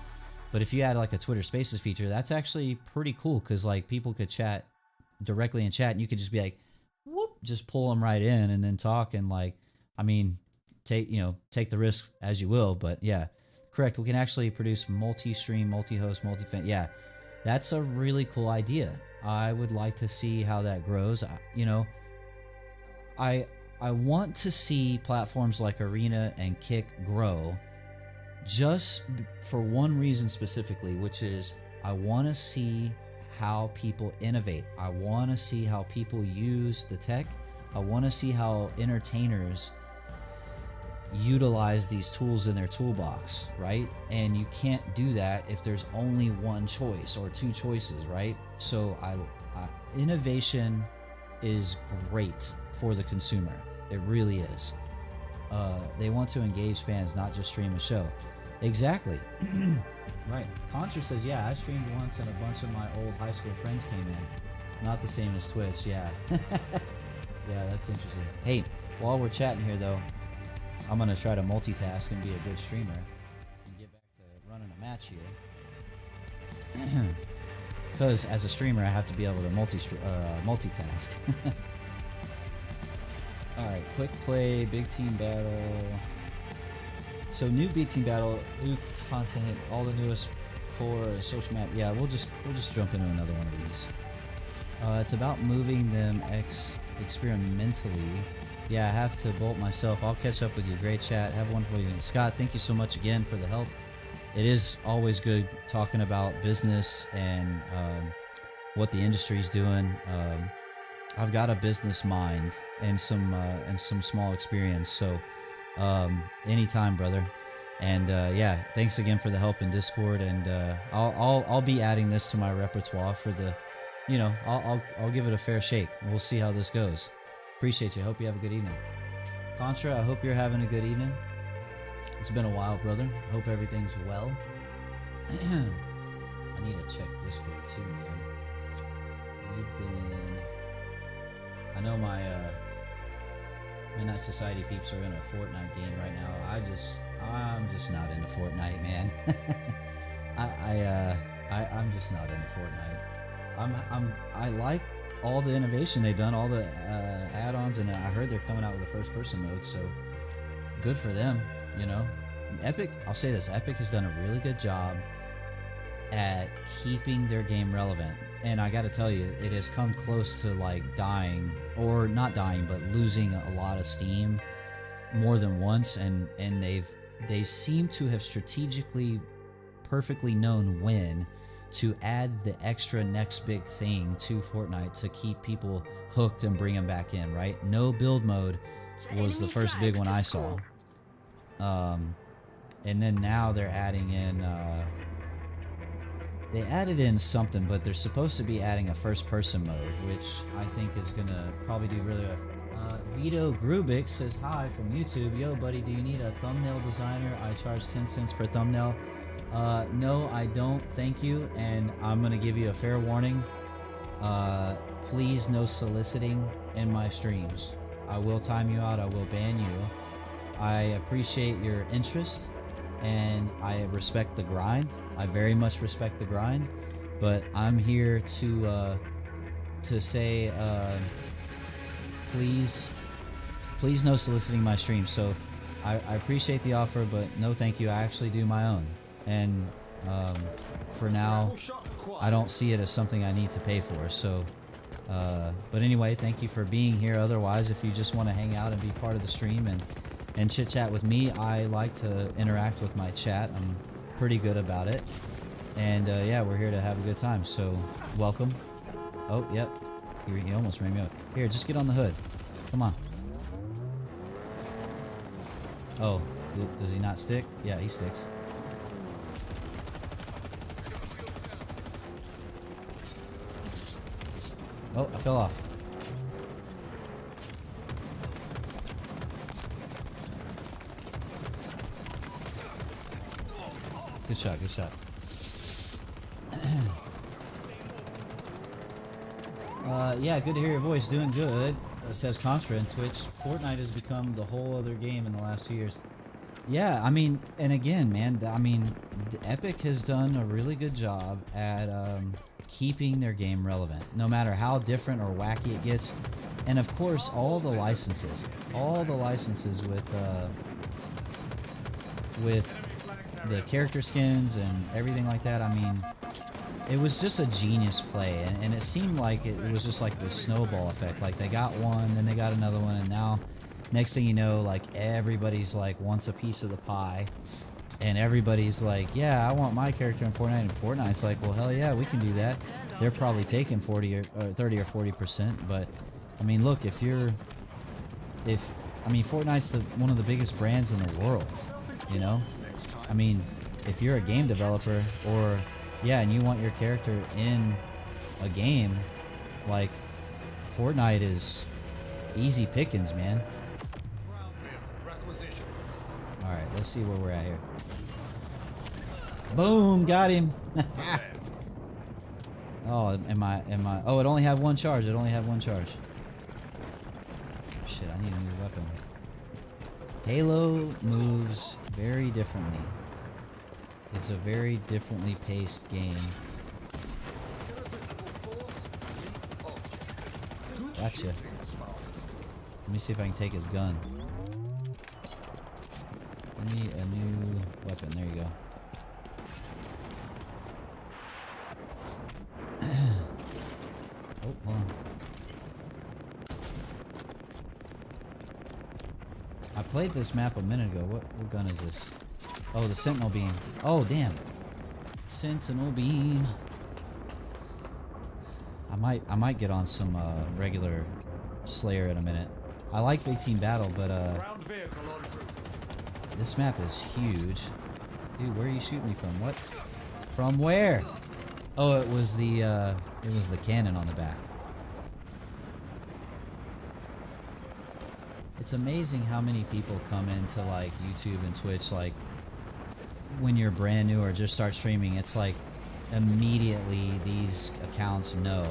But if you add like a Twitter Spaces feature, that's actually pretty cool because like people could chat directly in chat and you could just be like, whoop, just pull them right in and then talk and like, I mean, take the risk as you will, but yeah, correct. We can actually produce multi-stream, multi-host, multi-fan. Yeah, that's a really cool idea. I would like to see how that grows. I want to see platforms like Arena and Kick grow just for one reason specifically, which is I want to see how people innovate. I want to see how people use the tech. I want to see how entertainers utilize these tools in their toolbox, right? And you can't do that if there's only one choice or two choices, right? So innovation is great for the consumer. It really is. They want to engage fans, not just stream a show. Exactly. Right. Contra says, yeah, I streamed once and a bunch of my old high school friends came in. Not the same as Twitch, yeah. Yeah, that's interesting. Hey, while we're chatting here though, I'm going to try to multitask and be a good streamer and get back to running a match here. Because as a streamer, I have to be able to multitask. Alright, quick play, big team battle. So new big team battle, new content, all the newest core social map. Yeah, we'll just jump into another one of these. It's about moving them experimentally. Yeah, I have to bolt myself. I'll catch up with you. Great chat. Have a wonderful evening. Scott, thank you so much again for the help. It is always good talking about business and what the industry's doing. I've got a business mind and some small experience. So anytime, brother. And yeah, thanks again for the help in Discord. And I'll be adding this to my repertoire for the, I'll give it a fair shake. We'll see how this goes. Appreciate you. Hope you have a good evening. Contra, I hope you're having a good evening. It's been a while, brother. Hope everything's well. I need to check Discord too, man. I know my Midnight Society peeps are in a Fortnite game right now. I'm just not into Fortnite, man. I'm just not into Fortnite. I like all the innovation they've done, all the add-ons, and I heard they're coming out with a first-person mode, so good for them, Epic, I'll say this, Epic has done a really good job at keeping their game relevant. And I gotta tell you, it has come close to like dying, or not dying, but losing a lot of steam more than once, and they seem to have strategically perfectly known when to add the extra next big thing to Fortnite to keep people hooked and bring them back in, right? No build mode was the first big one I saw. And then now they're adding in, they added in something, but they're supposed to be adding a first-person mode, which I think is going to probably do really well. Vito Grubik says, hi from YouTube. Yo, buddy, do you need a thumbnail designer? I charge 10 cents per thumbnail. No, I don't. Thank you. And I'm going to give you a fair warning. Please, no soliciting in my streams. I will time you out. I will ban you. I appreciate your interest, and I respect the grind. I very much respect the grind, but I'm here to say, please no soliciting my stream. So I appreciate the offer, but no thank you. I actually do my own, and for now I don't see it as something I need to pay for. So but anyway, thank you for being here. Otherwise, if you just want to hang out and be part of the stream and chit chat with me, I like to interact with my chat. I'm pretty good about it, and yeah, we're here to have a good time, so welcome. Oh, yep, you almost ran me out. Here, just get on the hood. Come on. Oh, does he not stick? Yeah, he sticks. Oh, I fell off. Good shot, good shot. Yeah, good to hear your voice. Doing good, says Contra in Twitch. Fortnite has become the whole other game in the last 2 years. Yeah, I mean, and again, man, I mean, Epic has done a really good job at keeping their game relevant, no matter how different or wacky it gets. And of course, all the licenses with the character skins and everything like that. I mean, it was just a genius play, and it seemed like it was just like the snowball effect. Like they got one, then they got another one, and now next thing you know, like everybody's like wants a piece of the pie, and everybody's like, yeah, I want my character in Fortnite, and Fortnite's like, well, hell yeah, we can do that. They're probably taking 40 or 30 or 40%, but I mean, look, Fortnite's one of the biggest brands in the world, you know? I mean, if you're a game developer, or yeah, and you want your character in a game, like Fortnite is easy pickings, man. Alright, let's see where we're at here. Boom, got him. Oh, oh, it only had one charge. Shit, I need a new weapon. Halo moves very differently. It's a very differently paced game. Gotcha. Let me see if I can take his gun. Give me a new weapon. There you go. Oh, hold on. I played this map a minute ago. What gun is this? Oh, the Sentinel Beam. Oh, damn. Sentinel Beam. I might get on some regular Slayer in a minute. I like Big Team Battle, but this map is huge. Dude, where are you shooting me from? What? From where? Oh, it was the cannon on the back. It's amazing how many people come into like YouTube and Twitch, like when you're brand new or just start streaming. It's like immediately these accounts know,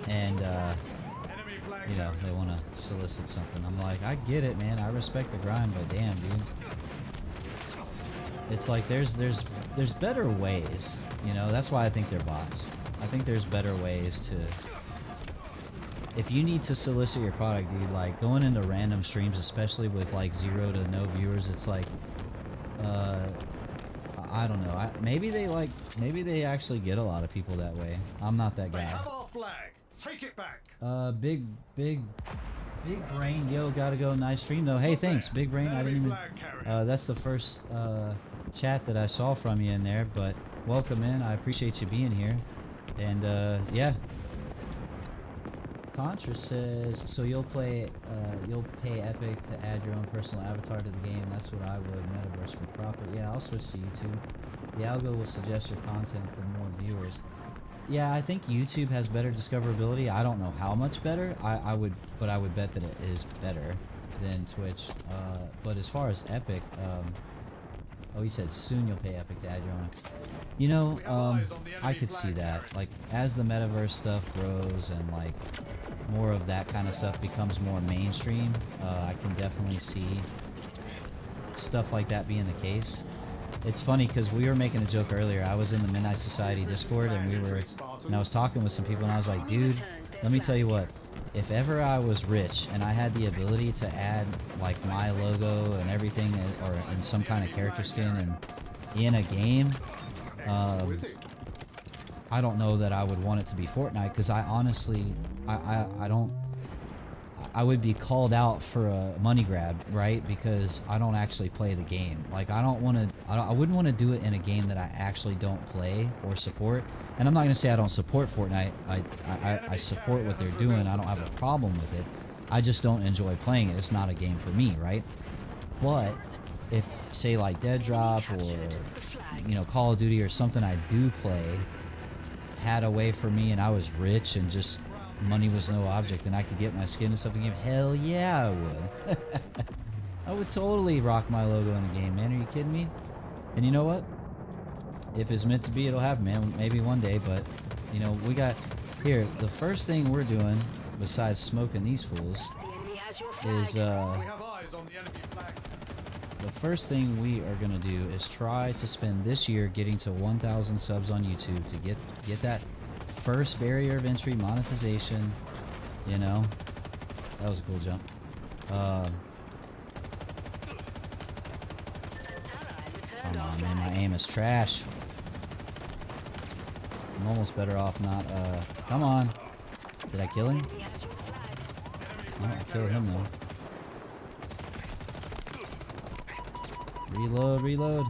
and you know, they want to solicit something. I'm like, I get it, man. I respect the grind, but damn, dude. It's like there's better ways, you know. That's why I think they're bots. I think there's better ways to. If you need to solicit your product, dude, like going into random streams, especially with like 0 to no viewers, it's like, I don't know. Maybe they actually get a lot of people that way. I'm not that guy. They have our flag. Take it back. Big Brain, yo, gotta go. Nice stream though. Hey, thanks, Big Brain. I didn't even. That's the first chat that I saw from you in there, but welcome in. I appreciate you being here, and yeah. Contra says, so you'll pay Epic to add your own personal avatar to the game. That's what I would. Metaverse for profit. Yeah, I'll switch to YouTube. The algo will suggest your content to more viewers. Yeah, I think YouTube has better discoverability. I don't know how much better. I would bet that it is better than Twitch. But as far as Epic, oh, you said soon you'll pay Epic to add your own. You know, I could see that. Like, as the metaverse stuff grows and like more of that kind of stuff becomes more mainstream, I can definitely see stuff like that being the case. It's funny because we were making a joke earlier. I was in the Midnight Society Discord and I was talking with some people and I was like, dude, let me tell you what. If ever I was rich and I had the ability to add like my logo and everything, or in some kind of character skin and in a game, I don't know that I would want it to be Fortnite, because I honestly, I would be called out for a money grab, right? Because I don't actually play the game. Like, I wouldn't want to do it in a game that I actually don't play or support. And I'm not gonna say I don't support Fortnite. I support what they're doing. I don't have a problem with it. I just don't enjoy playing it. It's not a game for me, right? But if, say, like Dead Drop or, you know, Call of Duty or something I do play had a way for me and I was rich and just money was no object and I could get my skin and stuff in the game, hell yeah, I would. I would totally rock my logo in a game, man. Are you kidding me? And you know what? If it's meant to be, it'll happen, man. Maybe one day, but, you know, we got... Here, the first thing we're doing, besides smoking these fools, The enemy has your flag. is, We have eyes on the enemy flag. the first thing we are gonna do is try to spend this year getting to 1,000 subs on YouTube to get that first barrier of entry monetization. You know, that was a cool jump. Come on, man, my aim is trash. I'm almost better off not. Come on. Did I kill him? Oh, I killed him though. Reload, reload.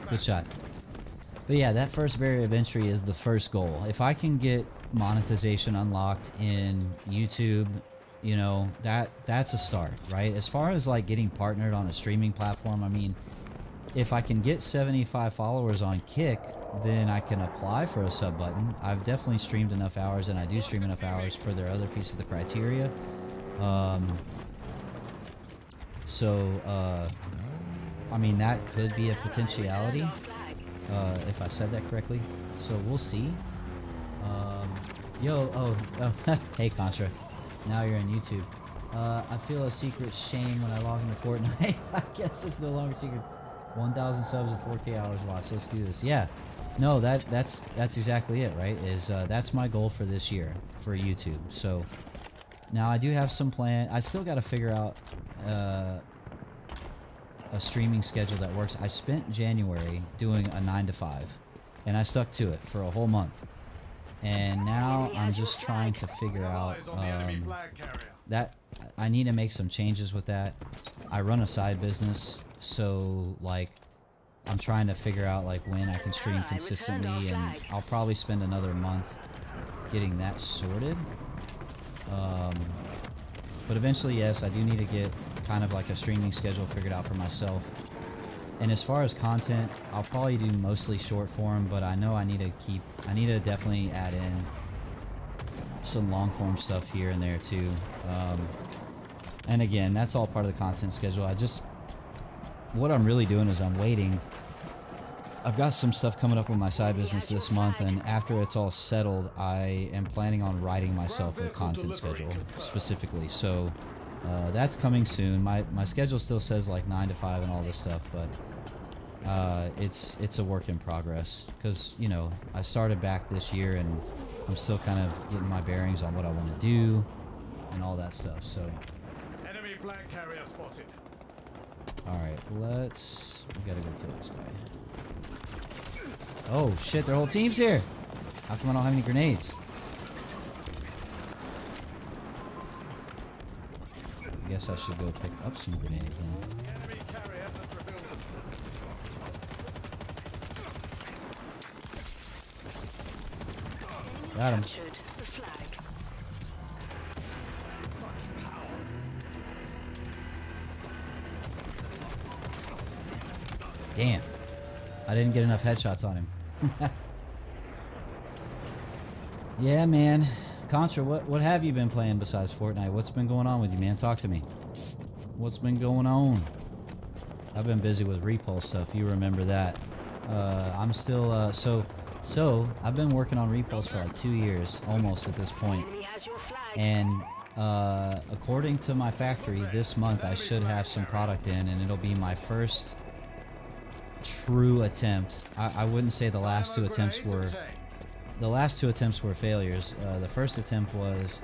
Good shot. But yeah, that first barrier of entry is the first goal. If I can get monetization unlocked in YouTube, you know, that's a start, right? As far as like getting partnered on a streaming platform, I mean, if I can get 75 followers on Kick, then I can apply for a sub button. I've definitely streamed enough hours, and I do stream enough hours for their other piece of the criteria. I mean, that could be a potentiality, if I said that correctly. So we'll see. Hey Contra, now you're on YouTube. I feel a secret shame when I log into Fortnite. I guess it's no longer secret. 1,000 subs and 4K hours watched. Let's do this. Yeah, no, that's exactly it, right? That's my goal for this year for YouTube. So now I do have some plan. I still got to figure out a streaming schedule that works. I spent January doing a 9 to 5, and I stuck to it for a whole month. And now I'm just trying to figure out that I need to make some changes with that. I run a side business, so like I'm trying to figure out like when I can stream consistently, and I'll probably spend another month getting that sorted. But eventually, yes, I do need to get kind of like a streaming schedule figured out for myself. And as far as content, I'll probably do mostly short form, but I know I need to definitely add in some long form stuff here and there too. And again, that's all part of the content schedule. What I'm really doing is I'm waiting. I've got some stuff coming up with my side business this month, and after it's all settled, I am planning on writing myself a content schedule specifically. So that's coming soon. My schedule still says like 9 to 5 and all this stuff, but it's a work in progress, because you know, I started back this year and I'm still kind of getting my bearings on what I want to do and all that stuff. So Enemy flag carrier spotted. all right, we gotta go kill this guy. Oh shit, their whole team's here. How come I don't have any grenades? I guess I should go pick up some grenades then. Enemy carrier at the building. Got him. Captured the flag. Damn. I didn't get enough headshots on him. Yeah, man. Contra, what have you been playing besides Fortnite? What's been going on with you, man? Talk to me. What's been going on? I've been busy with Repulse stuff. You remember that. I'm still, so I've been working on Repulse for like 2 years, almost at this point. Enemy has your flag. And according to my factory, this month I should have some product in, and it'll be my first true attempt. I wouldn't say the last two attempts were... The last two attempts were failures. The first attempt was,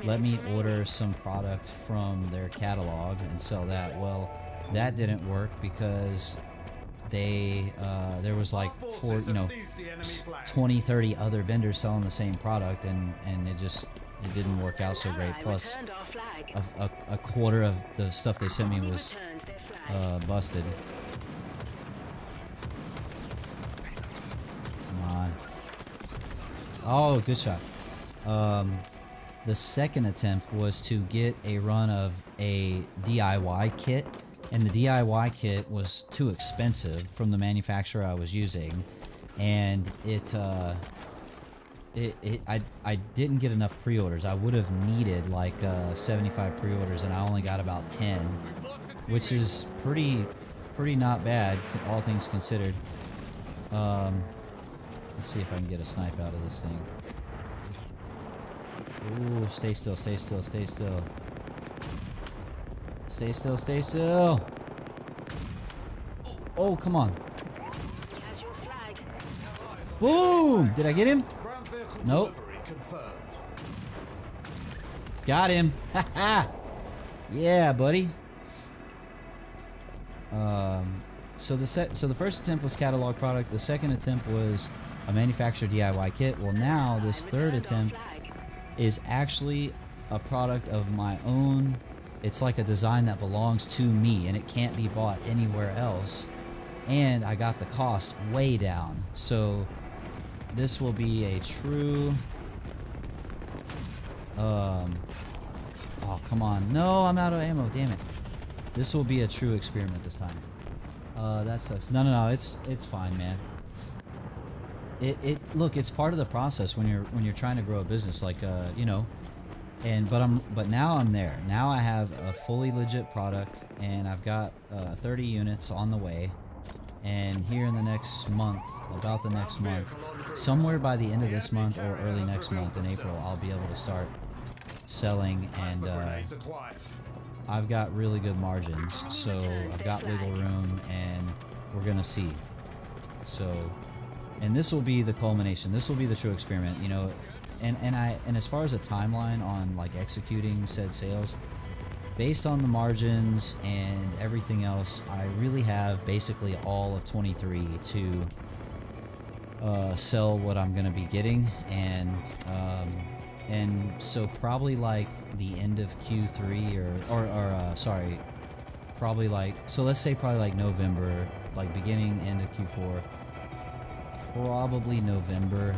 let me order some product from their catalog and sell that. Well, that didn't work because there was like 20, 30 other vendors selling the same product, and it didn't work out so great. Plus, a quarter of the stuff they sent me was busted. Come on. Oh, good shot. The second attempt was to get a run of a DIY kit, and the DIY kit was too expensive from the manufacturer I was using, and I didn't get enough pre-orders. I would have needed like 75 pre-orders, and I only got about 10, which is pretty not bad, all things considered. Let's see if I can get a snipe out of this thing. Ooh, stay still, stay still, stay still. Stay still, stay still. Oh, come on. Has your flag. Boom! Did I get him? Nope. Got him. Haha. Yeah, buddy. So the first attempt was catalog product. The second attempt was a manufacturer DIY kit. Well, now this third attempt is actually a product of my own. It's like a design that belongs to me, and it can't be bought anywhere else. And I got the cost way down. So this will be a true oh, come on. No, I'm out of ammo. Damn it. This will be a true experiment this time. That sucks. No, it's fine, man. Look, it's part of the process when you're trying to grow a business, like you know. But now I'm there. Now I have a fully legit product, and I've got 30 units on the way. And here in the next month, about the next month, somewhere by the end of this month or early next month in April, I'll be able to start selling, and I've got really good margins, so I've got wiggle room, and we're gonna see. So, and this will be the culmination. This will be the true experiment, you know. And as far as a timeline on like executing said sales, based on the margins and everything else, I really have basically all of 23 to sell what I'm gonna be getting, and so probably like the end of Q3 or sorry, probably like, so let's say probably like November, like beginning end of Q4, probably November.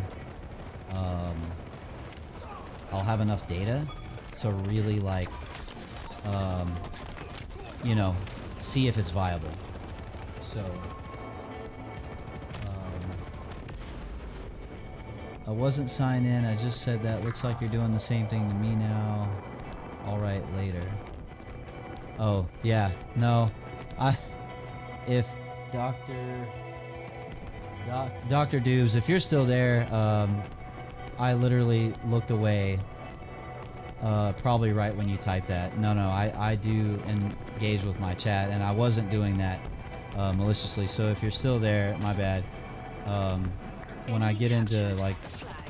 I'll have enough data to really like you know, see if it's viable. So I wasn't signed in. I just said that. Looks like you're doing the same thing to me now. All right, later. Oh yeah, no, if Dr. Doobs, if you're still there, I literally looked away. Probably right when you typed that. No, I do engage with my chat, and I wasn't doing that maliciously. So if you're still there, my bad. When I get into like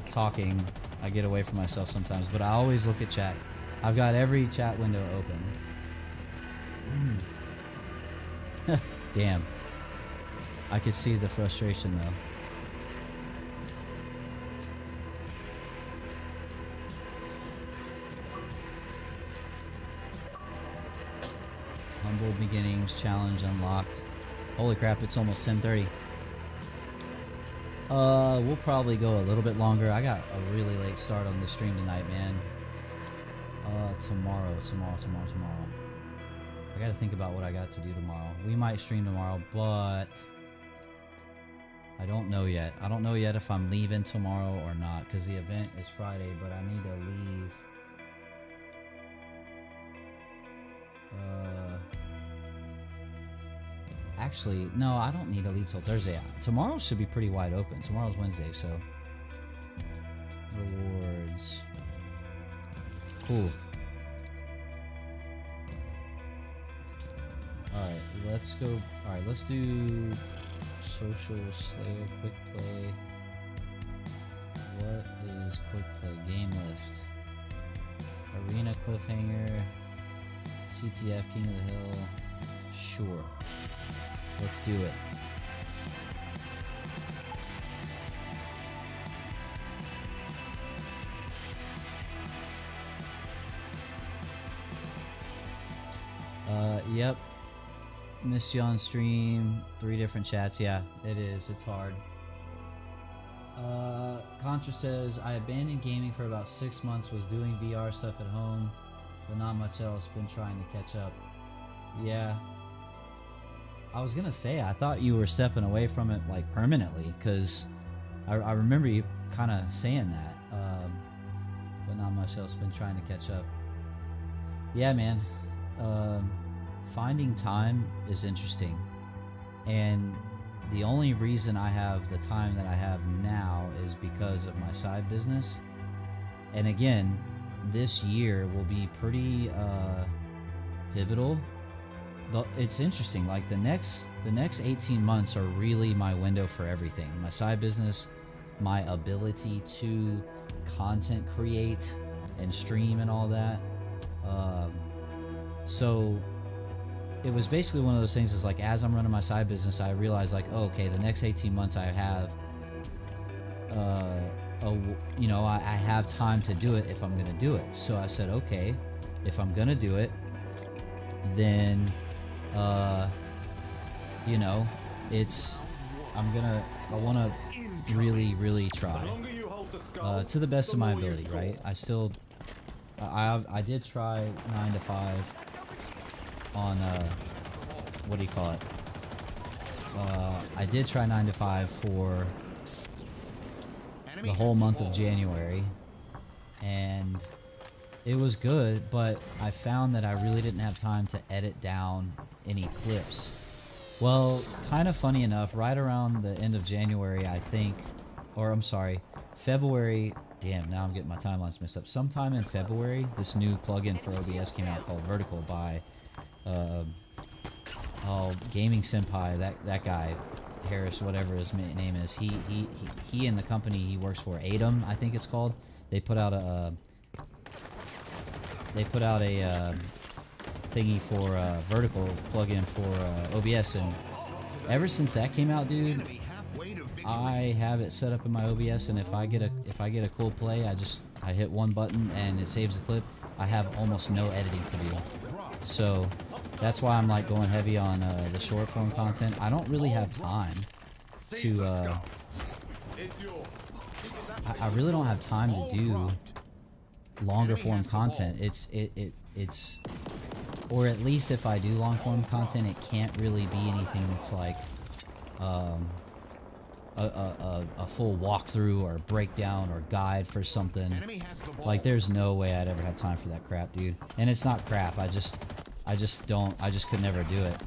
talking, I get away from myself sometimes, but I always look at chat. I've got every chat window open. Damn. I could see the frustration though. Humble beginnings, challenge unlocked. Holy crap, it's almost 10:30. We'll probably go a little bit longer. I got a really late start on the stream tonight, man. Tomorrow. I gotta think about what I got to do tomorrow. We might stream tomorrow, but I don't know yet. I don't know yet if I'm leaving tomorrow or not, because the event is Friday, but I need to leave. Actually, no, I don't need to leave till Thursday. Tomorrow should be pretty wide open. Tomorrow's Wednesday, so. Rewards. Cool. Alright, let's go. Alright, let's do Social Slayer Quick Play. What is Quick Play? Game list. Arena Cliffhanger. CTF King of the Hill. Sure. Let's do it. Yep. Missed you on stream. 3 different chats. Yeah, it is. It's hard. Contra says, I abandoned gaming for about 6 months, was doing VR stuff at home, but not much else, been trying to catch up. Yeah. I was gonna say, I thought you were stepping away from it like permanently, because I remember you kind of saying that, but not much else, been trying to catch up. Yeah, man. Finding time is interesting, and the only reason I have the time that I have now is because of my side business. And again, this year will be pretty pivotal. It's interesting, like the next 18 months are really my window for everything. My side business, my ability to content create and stream and all that. So it was basically one of those things, is like, as I'm running my side business, I realized like, oh, okay, the next 18 months I have, I have time to do it if I'm going to do it. So I said, okay, if I'm going to do it, then, I want to really, really try, to the best of my ability, right? I did try 9 to 5 on, what do you call it? I did try 9 to 5 for the whole month of January, and it was good, but I found that I really didn't have time to edit down any clips. Well, kind of funny enough, right around the end of January, I think, or I'm sorry, February, damn, now I'm getting my timelines mixed up. Sometime in February, this new plugin for OBS came out called Vertical by, Gaming Senpai, that guy, Harris, whatever his name is. He and the company he works for, Atom, I think it's called. They put out a thingy for Vertical plugin for OBS, and ever since that came out, dude, I have it set up in my OBS, and if I get a cool play, I hit one button and it saves the clip. I have almost no editing to do. So that's why I'm like going heavy on the short form content. I don't really have time to I really don't have time to do longer form content. It's or at least if I do long form content, it can't really be anything that's like a full walkthrough or breakdown or guide for something. Like, there's no way I'd ever have time for that crap, dude. And it's not crap, I just could never do it.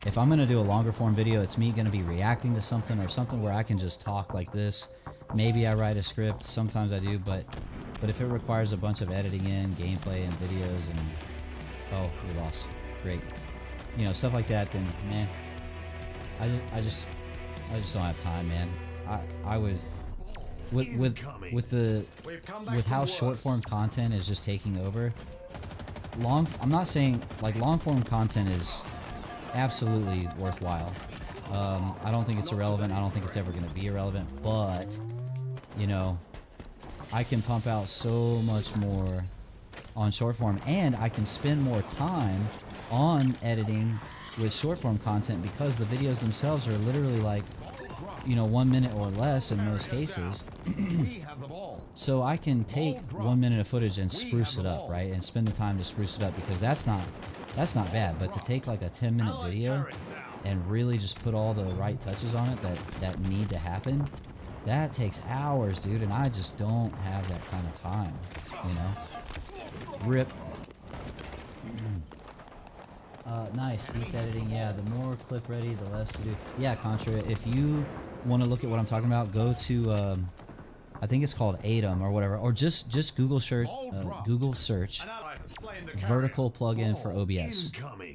If I'm gonna do a longer form video, it's me gonna be reacting to something, or something where I can just talk like this. Maybe I write a script, sometimes I do, but if it requires a bunch of editing in, gameplay and videos and, oh, we lost, great, stuff like that, then, man, I just don't have time, man. I would, with how short form content is just taking over, I'm not saying, like, long form content is absolutely worthwhile. I don't think it's irrelevant. I don't think it's ever going to be irrelevant, but, I can pump out so much more on short form, and I can spend more time on editing with short form content, because the videos themselves are literally like, 1 minute or less in most cases. So I can take 1 minute of footage and spruce it up, right? And spend the time to spruce it up, because that's not bad. But to take like a 10-minute video and really just put all the right touches on it that need to happen, that takes hours, dude, and I just don't have that kind of time, Rip. Nice, beats editing, yeah, the more clip ready, the less to do. Yeah, Contra, if you want to look at what I'm talking about, go to, I think it's called Atom or whatever, or just Google search Vertical plugin for OBS,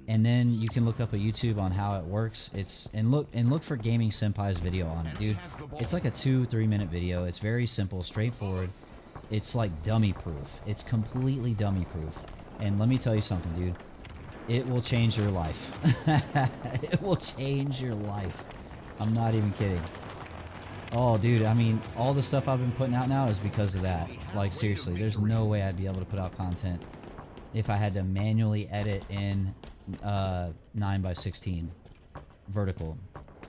and then you can look up a YouTube on how it works. And look for Gaming Senpai's video on it, dude. It's like a 2-3 minute video. It's very simple, straightforward. It's like dummy proof. It's completely dummy proof. And let me tell you something, dude. It will change your life. It will change your life. I'm not even kidding. Oh, dude, I mean, all the stuff I've been putting out now is because of that. Like, seriously, there's no way I'd be able to put out content if I had to manually edit in 9:16 vertical.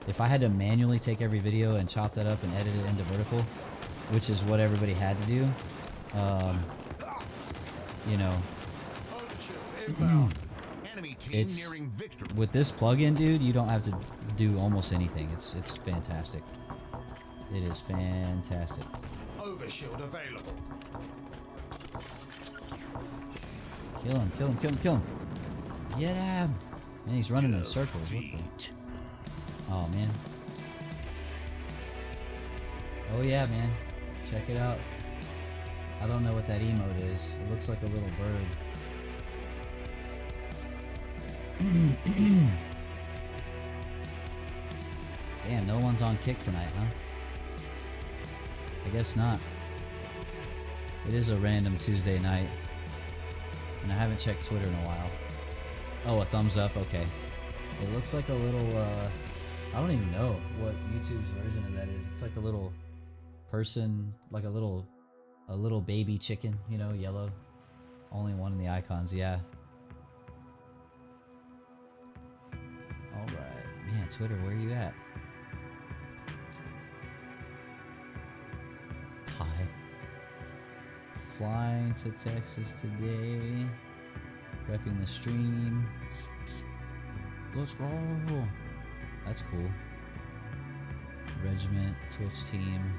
If I had to manually take every video and chop that up and edit it into vertical, which is what everybody had to do, you know, Enemy team it's nearing victory. with this plugin, dude, you don't have to do almost anything. It's fantastic. It is fantastic. Overshield available. Kill him, kill him, kill him, kill him. Get him. Man, he's running in circles. What the? Oh, man. Oh, yeah, man. Check it out. I don't know what that emote is. It looks like a little bird. Damn, no one's on kick tonight, huh? I guess not. It is a random Tuesday night. And I haven't checked Twitter in a while. Oh, a thumbs up? Okay. It looks like a little, I don't even know what YouTube's version of that is. It's like a little person, like a little baby chicken, you know, yellow. Only one in the icons, yeah. Alright. Man, Twitter, where are you at? Hi. Flying to Texas today. Prepping the stream. Let's go. That's cool. Regiment, Twitch team.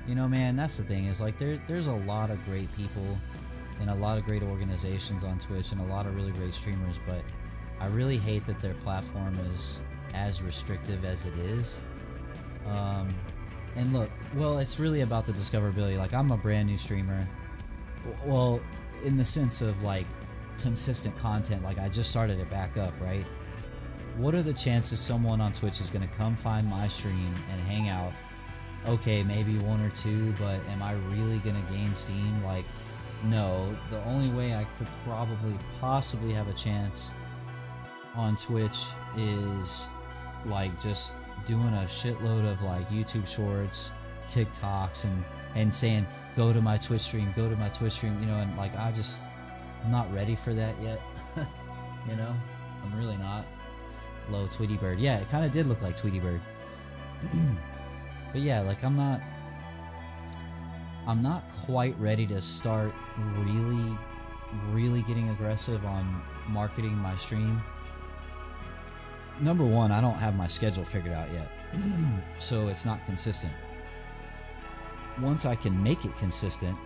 You know, man, that's the thing is like there's a lot of great people and a lot of great organizations on Twitch and a lot of really great streamers, but I really hate that their platform is as restrictive as it is. And look, well, it's really about the discoverability. Like, I'm a brand new streamer. Well, in the sense of like consistent content, like I just started it back up, right? What are the chances someone on Twitch is going to come find my stream and hang out? Okay, maybe one or two, but am I really going to gain steam? Like, no. The only way I could possibly have a chance on Twitch is like just doing a shitload of like YouTube shorts, TikToks, and saying, go to my Twitch stream, you know, and like I'm not ready for that yet. You know, I'm really not. Low Tweety Bird. Yeah, it kind of did look like Tweety Bird. But yeah, like I'm not quite ready to start really getting aggressive on marketing my stream. Number one, I don't have my schedule figured out yet. So it's not consistent. Once I can make it consistent,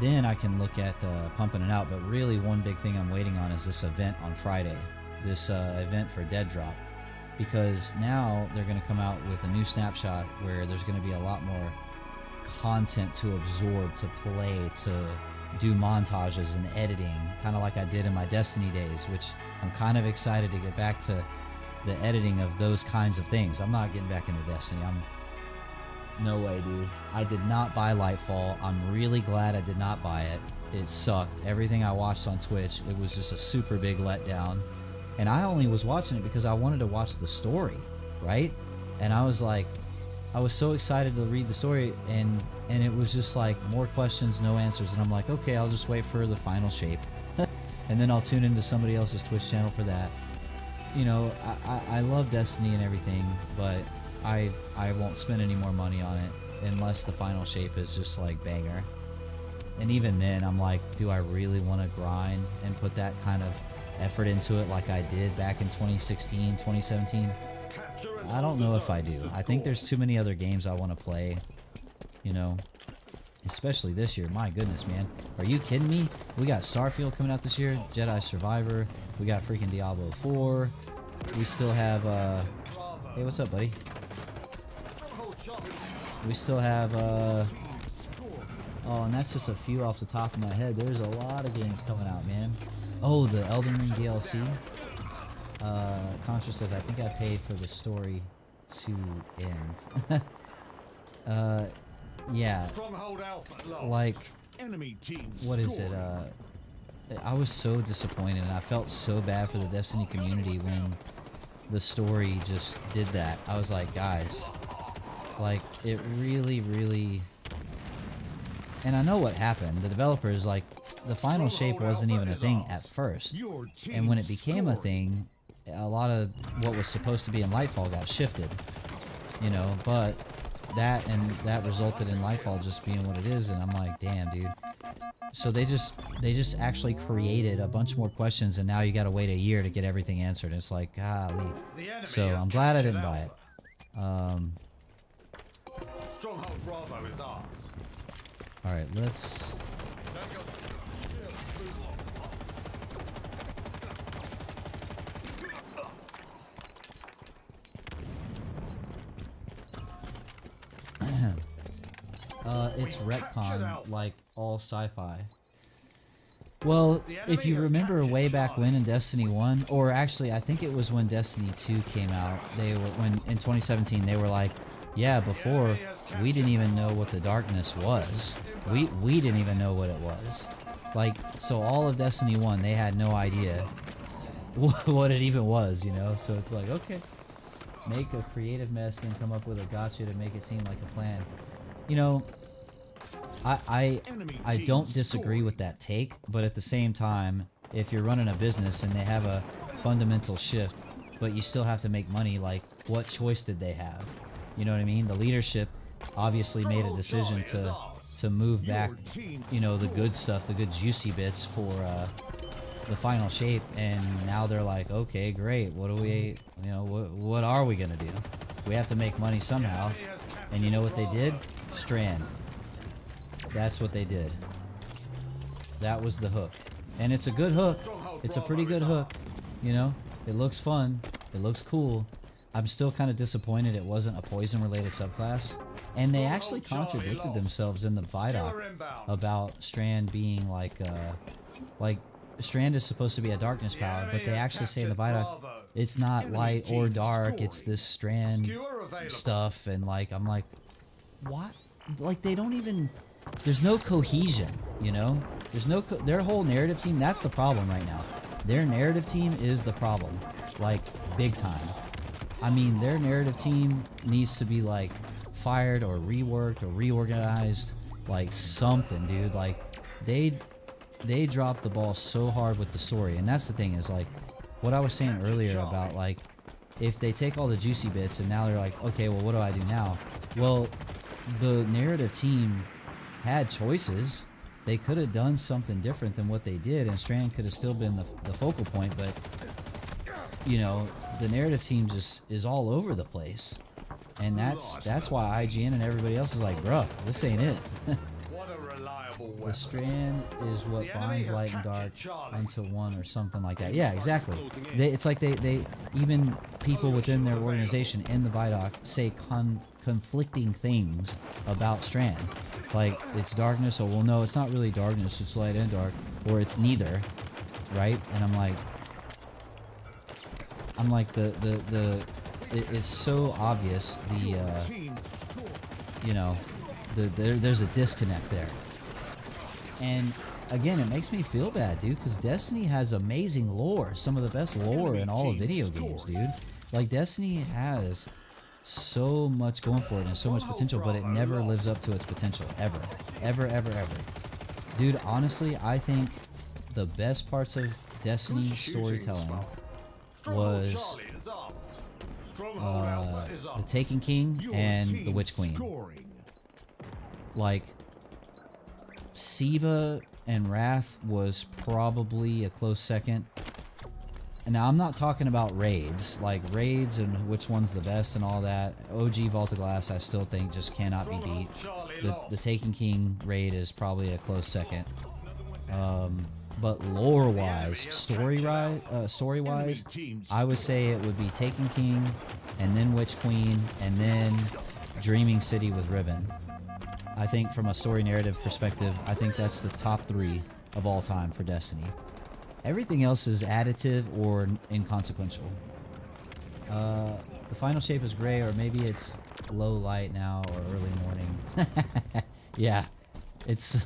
then I can look at pumping it out. But really, one big thing I'm waiting on is this event on Friday. This event for Dead Drop. Because now they're going to come out with a new snapshot where there's going to be a lot more content to absorb, to play, to do montages and editing, kind of like I did in my Destiny days, which I'm kind of excited to get back to the editing of those kinds of things. I'm not getting back into Destiny. No way, dude. I did not buy Lightfall. I'm really glad I did not buy it. It sucked. Everything I watched on Twitch, it was just a super big letdown. And I only was watching it because I wanted to watch the story, right? And I was so excited to read the story, and it was just like more questions, no answers. And I'm like, okay, I'll just wait for the final shape. And then I'll tune into somebody else's Twitch channel for that. You know, I love Destiny and everything, but I won't spend any more money on it unless the final shape is just like banger. And even then, I'm like, do I really want to grind and put that kind of effort into it like I did back in 2016, 2017? I don't know if I do. I think there's too many other games I want to play, you know, especially this year. My goodness, man. Are you kidding me? We got Starfield coming out this year, Jedi Survivor, we got freaking Diablo 4, we still have, hey, what's up, buddy? We still have, oh, and that's just a few off the top of my head. There's a lot of games coming out, man. Oh, the Elden Ring DLC. Contra says, I think I paid for the story to end. Yeah. Like, Enemy team what is it? I was so disappointed, and I felt so bad for the Destiny community when the story just did that. I was like, guys, like, it really And I know what happened. The developers, like, the final shape wasn't even a thing at first. Your team And when it became a scoring. thing, a lot of what was supposed to be in Lightfall got shifted. You know, but that resulted in Lightfall just being what it is, and I'm like, damn, dude. So they just actually created a bunch more questions, and now you gotta wait a year to get everything answered. It's like, golly. The enemy So has I'm glad I captured didn't buy Alpha. it. Stronghold Bravo is ours. Alright, let's... it's retcon, like all sci-fi. Well, if you remember way back when in Destiny 1, or actually I think it was when Destiny 2 came out, in 2017 they were like, yeah, before we didn't even know what the darkness was. We didn't even know what it was. Like, so all of Destiny 1, they had no idea what it even was, you know? So it's like, okay, make a creative mess and come up with a gotcha to make it seem like a plan. You know, I don't disagree with that take, but at the same time, if you're running a business and they have a fundamental shift, but you still have to make money, like, what choice did they have? You know what I mean? The leadership obviously made a decision to move back, you know, the good stuff, the good juicy bits for the final shape, and now they're like, okay, great, what do we, you know, what are we gonna do? We have to make money somehow. And you know what they did? Strand. That's what they did. That was the hook. And it's a good hook. It's a pretty good hook. You know? It looks fun. It looks cool. I'm still kind of disappointed it wasn't a poison-related subclass. And they actually contradicted themselves in the Vidoc about Strand being like Strand is supposed to be a darkness power, but they actually say in the Vidoc it's not light or dark, it's this Strand stuff, and like, I'm like, what? Like, they don't even, there's no cohesion, you know? There's no, their whole narrative team, that's the problem right now. Their narrative team is the problem, like, big time. I mean, their narrative team needs to be, like, fired or reworked or reorganized, like, something, dude. Like, they dropped the ball so hard with the story, and that's the thing, is, like, what I was saying earlier about, like, if they take all the juicy bits and now they're like, okay, well, what do I do now? Well, the narrative team had choices. They could have done something different than what they did, and Strand could have still been the focal point, but, you know, the narrative team just is all over the place. And that's why IGN and everybody else is like, bruh, this ain't it. What a reliable weapon. The Strand is what binds light and dark into one, or something like that. Yeah, exactly. It's like they even people within their organization in the Vidoc say conflicting things about Strand. Like, it's darkness, or, well, no, it's not really darkness, it's light and dark, or it's neither, right? And I'm like, it's so obvious, you know, there's a disconnect there. And again, it makes me feel bad, dude, because Destiny has amazing lore, some of the best lore in all of video games, dude. Like, Destiny has so much going for it and so much potential, but it never lives up to its potential, ever. Ever, ever, ever. Dude, honestly, I think the best parts of Destiny storytelling was the Taken King and the Witch Queen. Like, Siva and Wrath was probably a close second. And now, I'm not talking about raids, like raids and which one's the best and all that. OG Vault of Glass, I still think, just cannot be beat. The Taken King raid is probably a close second. But lore-wise, story-wise, I would say it would be Taken King, and then Witch Queen, and then Dreaming City with Riven. I think from a story narrative perspective, I think that's the top 3 of all time for Destiny. Everything else is additive or inconsequential. The final shape is gray, or maybe it's low light now, or early morning. Yeah, it's...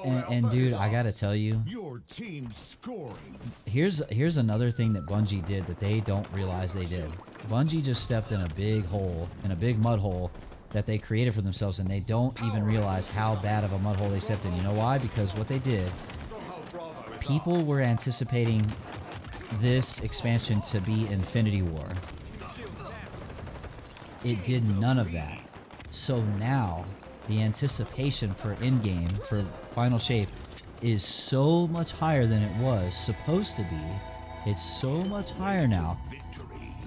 and dude, I gotta tell you, Your team scoring. here's another thing that Bungie did that they don't realize they did. Bungie just stepped in a big hole, in a big mud hole, that they created for themselves, and they don't even realize how bad of a mud hole they stepped in. You know why? Because what they did, Stronghold Bravo is people ours. were anticipating this expansion to be Infinity War. It did none of that. So now, the anticipation for Endgame, for Final Shape, is so much higher than it was supposed to be. It's so much higher now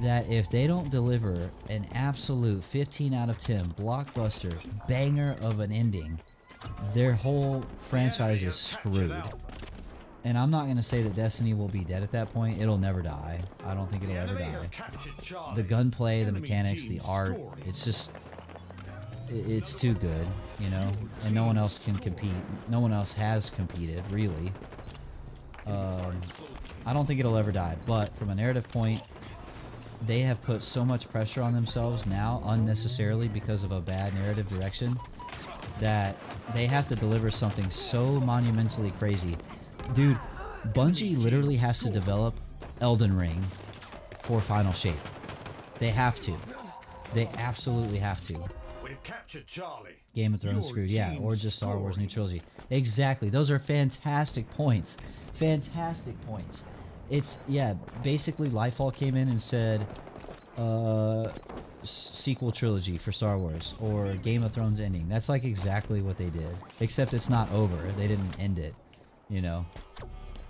that if they don't deliver an absolute 15 out of 10 blockbuster banger of an ending, their whole franchise is screwed. And I'm not going to say that Destiny will be dead at that point. It'll never die. I don't think it'll The ever enemy has die. captured Charlie. The gunplay, the Enemy mechanics, the team art, scoring. it's just, it's too good, you know? And no one else can compete. No one else has competed, really. I don't think it'll ever die, but from a narrative point, they have put so much pressure on themselves now, unnecessarily because of a bad narrative direction, that they have to deliver something so monumentally crazy. Dude, Bungie literally has to develop Elden Ring for Final Shape. They have to. They absolutely have to. We've captured Charlie. Game of Thrones Your screwed, yeah, team or just Star Wars New scoring. Trilogy. Exactly. Those are fantastic points. Fantastic points. It's, yeah, basically Lightfall came in and said, sequel trilogy for Star Wars, or Game of Thrones ending. That's like exactly what they did. Except it's not over. They didn't end it, you know.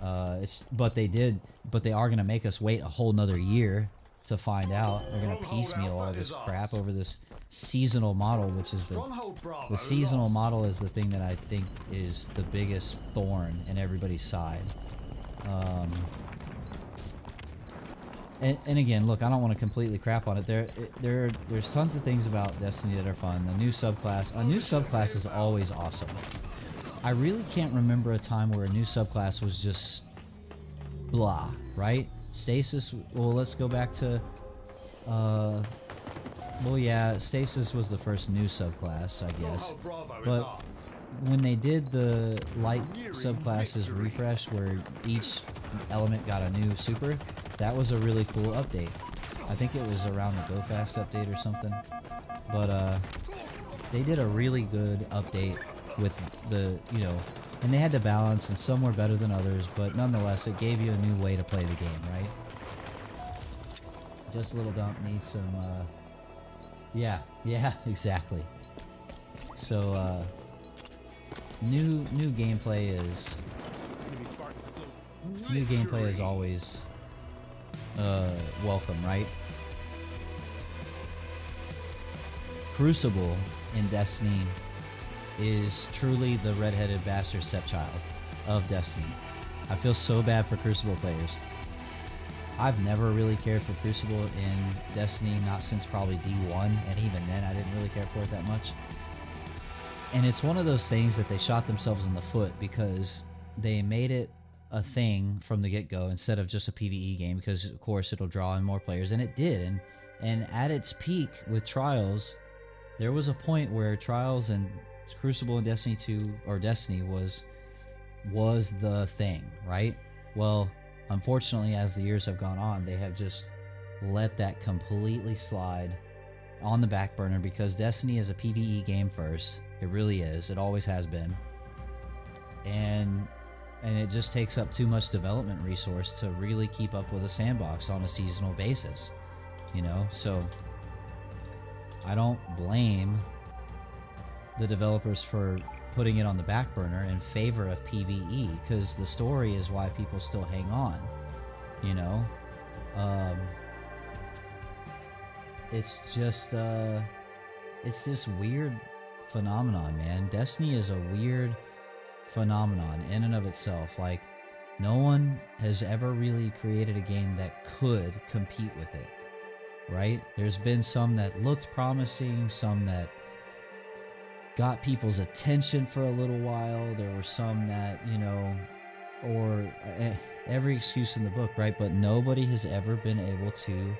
But they are gonna make us wait a whole nother year to find out. They're gonna piecemeal all this crap over this seasonal model, which is Stronghold Bravo the seasonal lost. model is the thing that I think is the biggest thorn in everybody's side. And again, look, I don't want to completely crap on it. There's tons of things about Destiny that are fun. The new subclass, a new subclass is always awesome. I really can't remember a time where a new subclass was just blah, right? Stasis, well, let's go back to, well, yeah, Stasis was the first new subclass, I guess. Stronghold Bravo is But ours. when they did the light subclasses refresh where each element got a new super, that was a really cool update. I think it was around the Go Fast update or something. But they did a really good update with the, you know, and they had to balance, and some were better than others, but nonetheless it gave you a new way to play the game, right? Just Little Dump needs some yeah, exactly. So new gameplay is always welcome, right? Crucible in Destiny is truly the redheaded bastard stepchild of Destiny. I feel so bad for Crucible players. I've never really cared for Crucible in Destiny, not since probably D1, and even then I didn't really care for it that much. And it's one of those things that they shot themselves in the foot because they made it a thing from the get-go instead of just a PvE game, because of course it'll draw in more players, and it did. And at its peak with Trials, there was a point where Trials and Crucible and Destiny 2 or Destiny was the thing, right? Well, unfortunately, as the years have gone on, they have just let that completely slide on the back burner because Destiny is a PvE game first. It really is. It always has been. And it just takes up too much development resource to really keep up with a sandbox on a seasonal basis, you know? So I don't blame the developers for putting it on the back burner in favor of PvE, because the story is why people still hang on, you know? It's just it's this weird phenomenon, man. Destiny is a weird phenomenon in and of itself. Like, no one has ever really created a game that could compete with it, right? There's been some that looked promising, some that got people's attention for a little while. There were some that, you know, or every excuse in the book, right? But nobody has ever been able to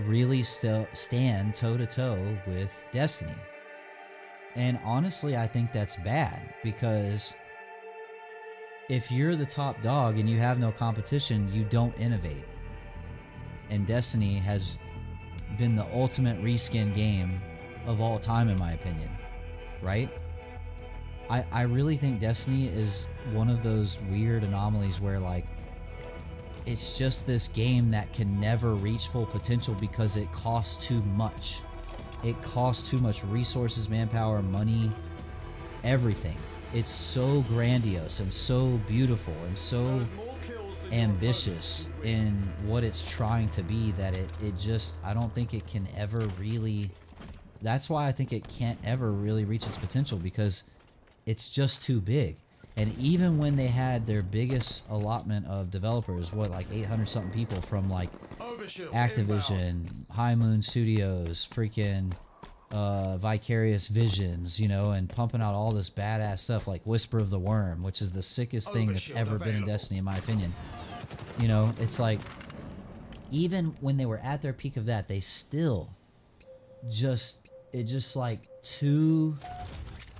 really stand toe-to-toe with Destiny. And honestly, I think that's bad, because if you're the top dog and you have no competition, you don't innovate. And Destiny has been the ultimate reskin game of all time, in my opinion, right? I really think Destiny is one of those weird anomalies where, like, it's just this game that can never reach full potential because it costs too much. It costs too much resources, manpower, money, everything. It's so grandiose and so beautiful and so ambitious in what it's trying to be that it just, I don't think it can ever really, that's why I think it can't ever really reach its potential, because it's just too big. And even when they had their biggest allotment of developers, what, like 800 something people from like Overshield Activision, High Moon Studios, freaking Vicarious Visions, you know, and pumping out all this badass stuff like Whisper of the Worm, which is the sickest thing that's Overshield ever been in available. Destiny, in my opinion. You know, it's like, even when they were at their peak of that, they still just, it just like too,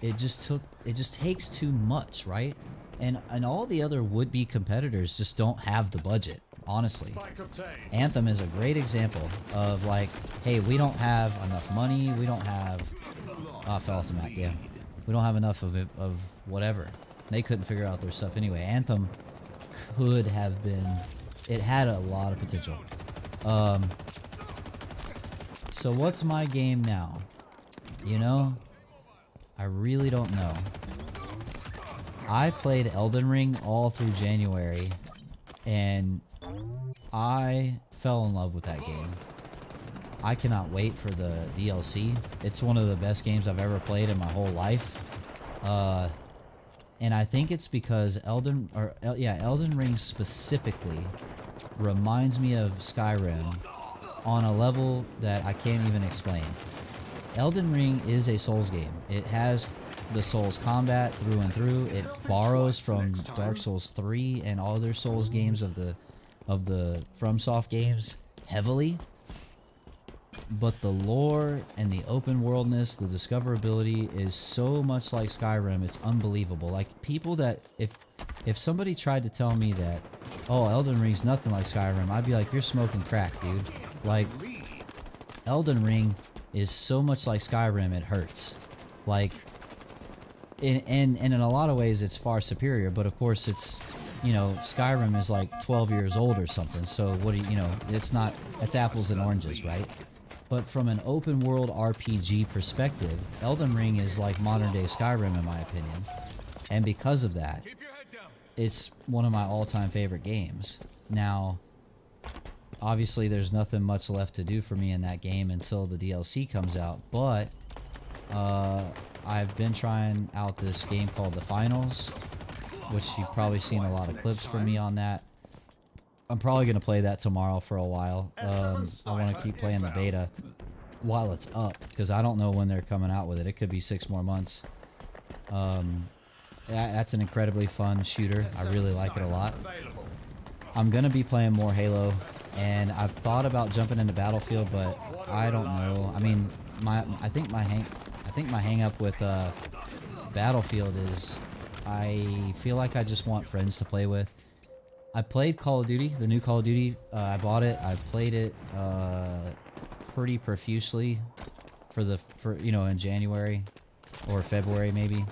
it just takes too much, right? And all the other would-be competitors just don't have the budget, honestly. Spike obtained. Anthem is a great example of like, hey, we don't have enough money, we don't have, I fell off the map, yeah. We don't have enough of it, of whatever. They couldn't figure out their stuff anyway. Anthem could have been, it had a lot of potential. So what's my game now? You know, I really don't know. I played Elden Ring all through January, and I fell in love with that game. I cannot wait for the DLC. It's one of the best games I've ever played in my whole life. And I think it's because Elden Ring specifically reminds me of Skyrim on a level that I can't even explain. Elden Ring is a Souls game. It has the Souls combat through and through. It borrows from Dark Souls 3 and all other Souls games of the FromSoft games heavily. But the lore and the open worldness, the discoverability is so much like Skyrim, it's unbelievable. Like, people that, if somebody tried to tell me that, oh, Elden Ring's nothing like Skyrim, I'd be like, you're smoking crack, dude. Like, Elden Ring is so much like Skyrim, it hurts. Like, and in a lot of ways it's far superior, but of course it's, you know, Skyrim is like 12 years old or something, so what do you know, it's not, it's apples and oranges, right? But from an open world RPG perspective, Elden Ring is like modern day Skyrim in my opinion. And because of that, it's one of my all-time favorite games. Now, obviously there's nothing much left to do for me in that game until the DLC comes out, but I've been trying out this game called The Finals, which you've probably seen a lot of clips from me on that. I'm probably going to play that tomorrow for a while. I want to keep playing the beta while it's up, because I don't know when they're coming out with it. It could be 6 more months. That's an incredibly fun shooter. I really like it a lot. I'm going to be playing more Halo, and I've thought about jumping into Battlefield, but I don't know. I mean, I think my hang up with Battlefield is I feel like I just want friends to play with. I played Call of Duty, the new Call of Duty. I bought it. I played it pretty profusely for you know, in January or February maybe.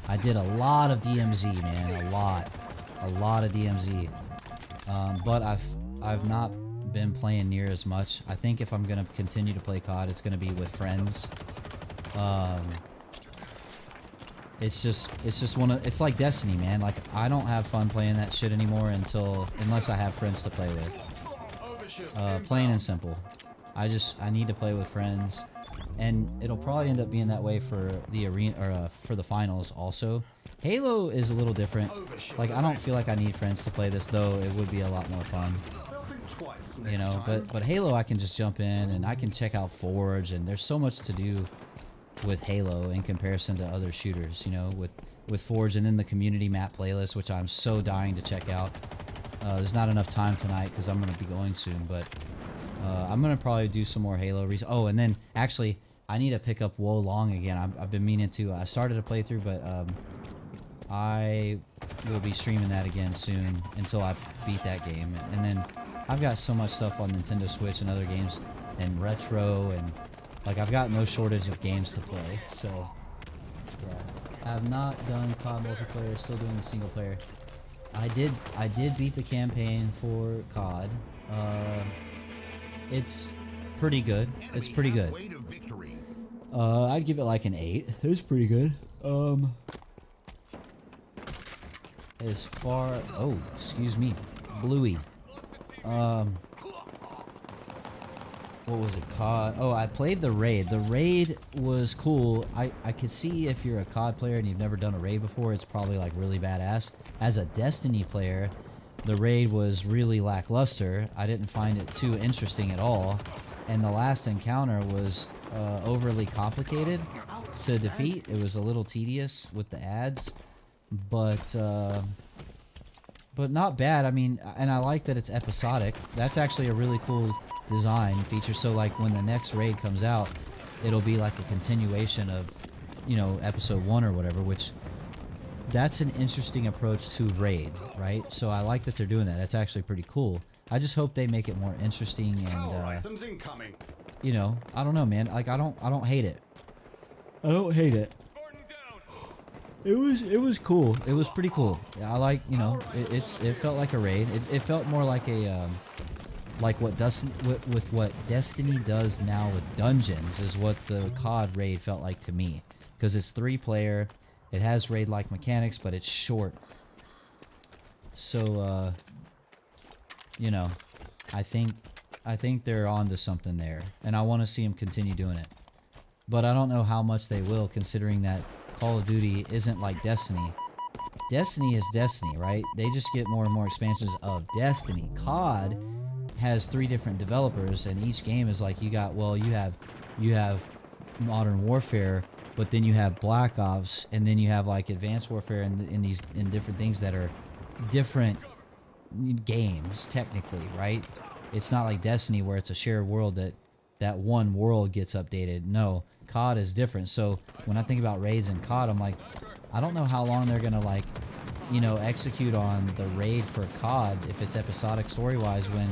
I did a lot of DMZ, man, a lot of DMZ. But I've not been playing near as much. I think if I'm gonna continue to play COD, it's gonna be with friends. It's just it's like Destiny, man. Like, I don't have fun playing that shit anymore unless I have friends to play with. Plain and simple. I need to play with friends, and it'll probably end up being that way for the arena, or for the finals also. Halo is a little different. Like, I don't feel like I need friends to play this, though it would be a lot more fun. You know, but Halo, I can just jump in and I can check out Forge, and there's so much to do with Halo in comparison to other shooters, you know, with Forge, and then the community map playlist, which I'm so dying to check out. There's not enough time tonight because I'm going to be going soon, but I'm going to probably do some more Halo. Oh, and then actually, I need to pick up Wo Long again. I've been meaning to. I started a playthrough, but I will be streaming that again soon until I beat that game. And then I've got so much stuff on Nintendo Switch and other games, and Retro, and Like, I've got no shortage of games to play, so yeah. I have not done COD multiplayer, still doing the single player. I did beat the campaign for COD. It's pretty good. It's pretty good. I'd give it like an 8. It was pretty good. As far, oh, excuse me, Bluey. What was it, COD? Oh, I played the raid. The raid was cool. I could see if you're a COD player and you've never done a raid before, it's probably like really badass. As a Destiny player, the raid was really lackluster. I didn't find it too interesting at all. And the last encounter was overly complicated to defeat. It was a little tedious with the ads, but not bad. I mean, and I like that it's episodic. That's actually a really cool design feature. So like when the next raid comes out, it'll be like a continuation of, you know, episode 1 or whatever, which that's an interesting approach to raid, right? So I like that they're doing that. That's actually pretty cool. I just hope they make it more interesting and items incoming. you know, I don't know, man. Like I don't hate it. I don't hate it. It was cool. It was pretty cool. I like, you know, it felt like a raid. It felt more like a like what what Destiny does now with dungeons is what the COD raid felt like to me, because it's 3-player. It has raid-like mechanics, but it's short. So you know, I think they're onto something there, and I want to see them continue doing it. But I don't know how much they will, considering that Call of Duty isn't like Destiny. Destiny is Destiny, right? They just get more and more expansions of Destiny. COD has 3 different developers, and each game is like, you have Modern Warfare, but then you have Black Ops, and then you have like Advanced Warfare, and in different things that are different games technically, right? It's not like Destiny where it's a shared world that one world gets updated. No, COD is different. So when I think about raids in COD, I'm like, I don't know how long they're gonna like, you know, execute on the raid for COD if it's episodic story-wise, when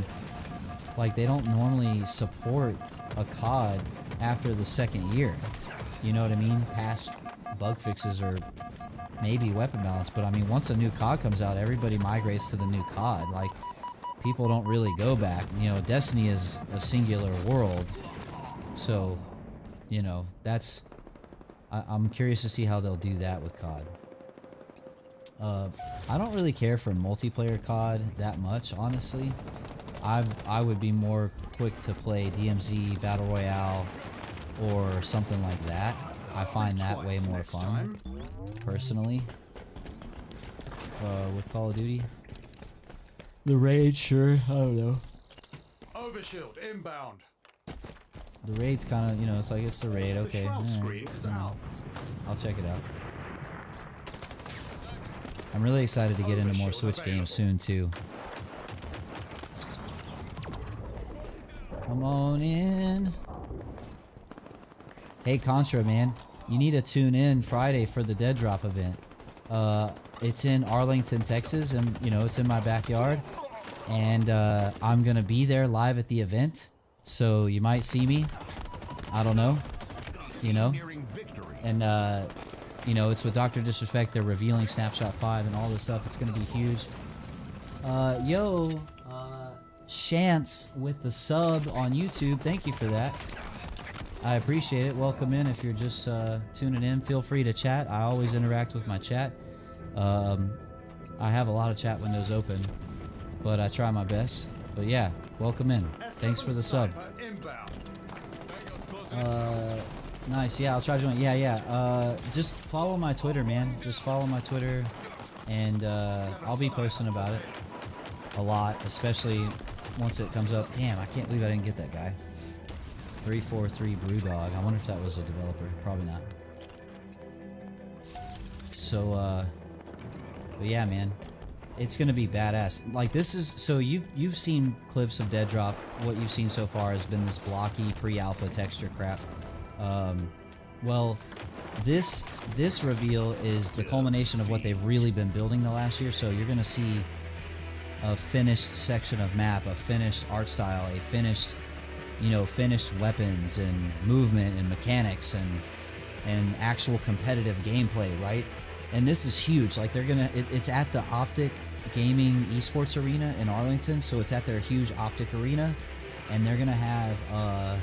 like they don't normally support a COD after the 2nd year. You know what I mean? Past bug fixes or maybe weapon balance, but I mean, once a new COD comes out, everybody migrates to the new COD. Like, people don't really go back. You know, Destiny is a singular world, so, you know, that's... I'm curious to see how they'll do that with COD. I don't really care for multiplayer COD that much, honestly. I would be more quick to play DMZ, Battle Royale, or something like that. I find that way more fun, personally, with Call of Duty. The raid, sure, I don't know. Overshield inbound. The raid's kind of, you know, it's like, it's the raid, okay. The shroud alright, screen is out. I'll check it out. I'm really excited to get into more Switch games soon, too. Come on in. Hey, Contra, man. You need to tune in Friday for the Dead Drop event. It's in Arlington, Texas, and, you know, it's in my backyard. And I'm going to be there live at the event. So you might see me. I don't know. You know? And, you know, it's with Dr. Disrespect. They're revealing Snapshot 5 and all this stuff. It's going to be huge. Chance with the sub on YouTube. Thank you for that. I appreciate it. Welcome in. If you're just tuning in, feel free to chat. I always interact with my chat. I have a lot of chat windows open, but I try my best. But yeah, welcome in. Thanks for the sub. Nice. Yeah, I'll try to join. Yeah. Just follow my Twitter, man. Just follow my Twitter, and I'll be posting about it a lot, especially once it comes up. Damn, I can't believe I didn't get that guy. 343 Brewdog. I wonder if that was a developer. Probably not. So, but yeah, man, it's gonna be badass. Like, this is, so you've seen clips of Dead Drop. What you've seen so far has been this blocky pre-alpha texture crap. Well, this reveal is the culmination of what they've really been building the last year. So you're gonna see a finished section of map, a finished art style, a finished you know, finished weapons and movement and mechanics and actual competitive gameplay, right? And this is huge. Like they're gonna, it's at the Optic Gaming Esports Arena in Arlington, so it's at their huge Optic Arena, and they're gonna have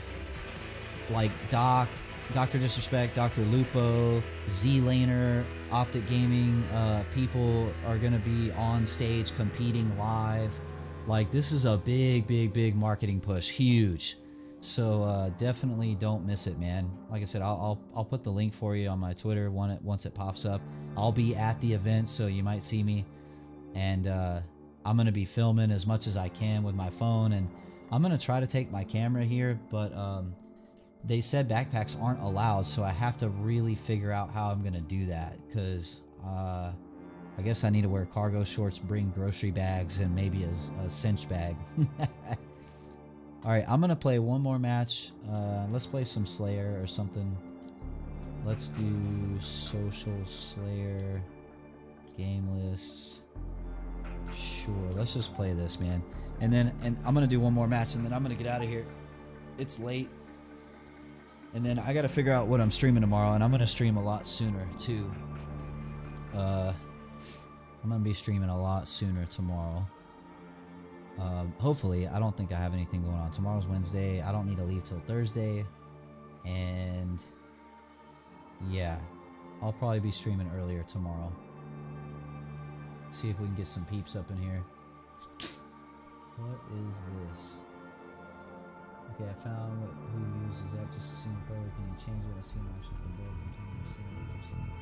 like Dr. Disrespect, Dr. Lupo, Z-Laner, Optic Gaming people are gonna be on stage competing live. Like this is a big marketing push, huge. So definitely don't miss it, man. Like I said, I'll put the link for you on my Twitter once it pops up. I'll be at the event, so you might see me, and I'm gonna be filming as much as I can with my phone, and I'm gonna try to take my camera here, but they said backpacks aren't allowed, so I have to really figure out how I'm gonna do that, because I guess I need to wear cargo shorts, bring grocery bags, and maybe a cinch bag. Alright, I'm gonna play one more match. Let's play some Slayer or something. Let's do Social Slayer, game lists. Sure, let's just play this, man. And I'm gonna do one more match, and then I'm gonna get out of here. It's late. And then I gotta figure out what I'm streaming tomorrow, and I'm gonna stream a lot sooner too. I'm gonna be streaming a lot sooner tomorrow. Hopefully, I don't think I have anything going on. Tomorrow's Wednesday. I don't need to leave till Thursday. And yeah, I'll probably be streaming earlier tomorrow. See if we can get some peeps up in here. What is this? Okay, I found who uses that. Just a single player. Can you change it? I see my option for builds and turn this interesting.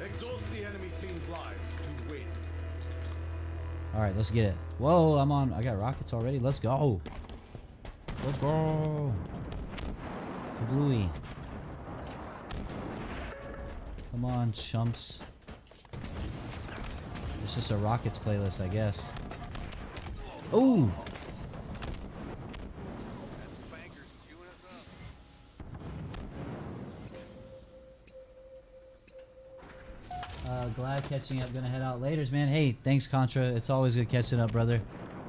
Exhaust the enemy team's lives to win. Alright, let's get it. Whoa, I got rockets already. Let's go. Let's go. Kablooey. Come on, chumps. It's just a rockets playlist, I guess. Ooh! Glad catching up. Gonna head out later, man. Hey, thanks, Contra. It's always good catching up, brother.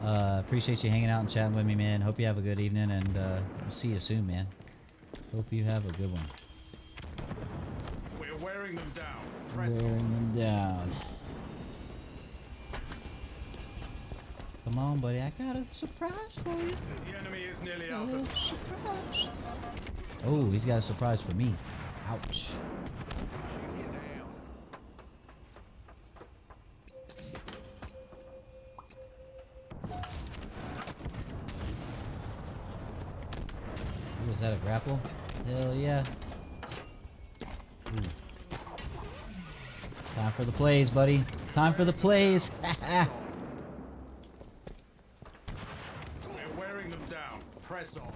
Appreciate you hanging out and chatting with me, man. Hope you have a good evening, and we'll see you soon, man. Hope you have a good one. We're wearing them down. Press Wearing them down. Come on, buddy. I got a surprise for you. The enemy is nearly A out little of surprise. Oh, he's got a surprise for me. Ouch. Was that a grapple? Hell yeah. Ooh. Time for the plays, buddy. Time for the plays. We're wearing them down. Press on.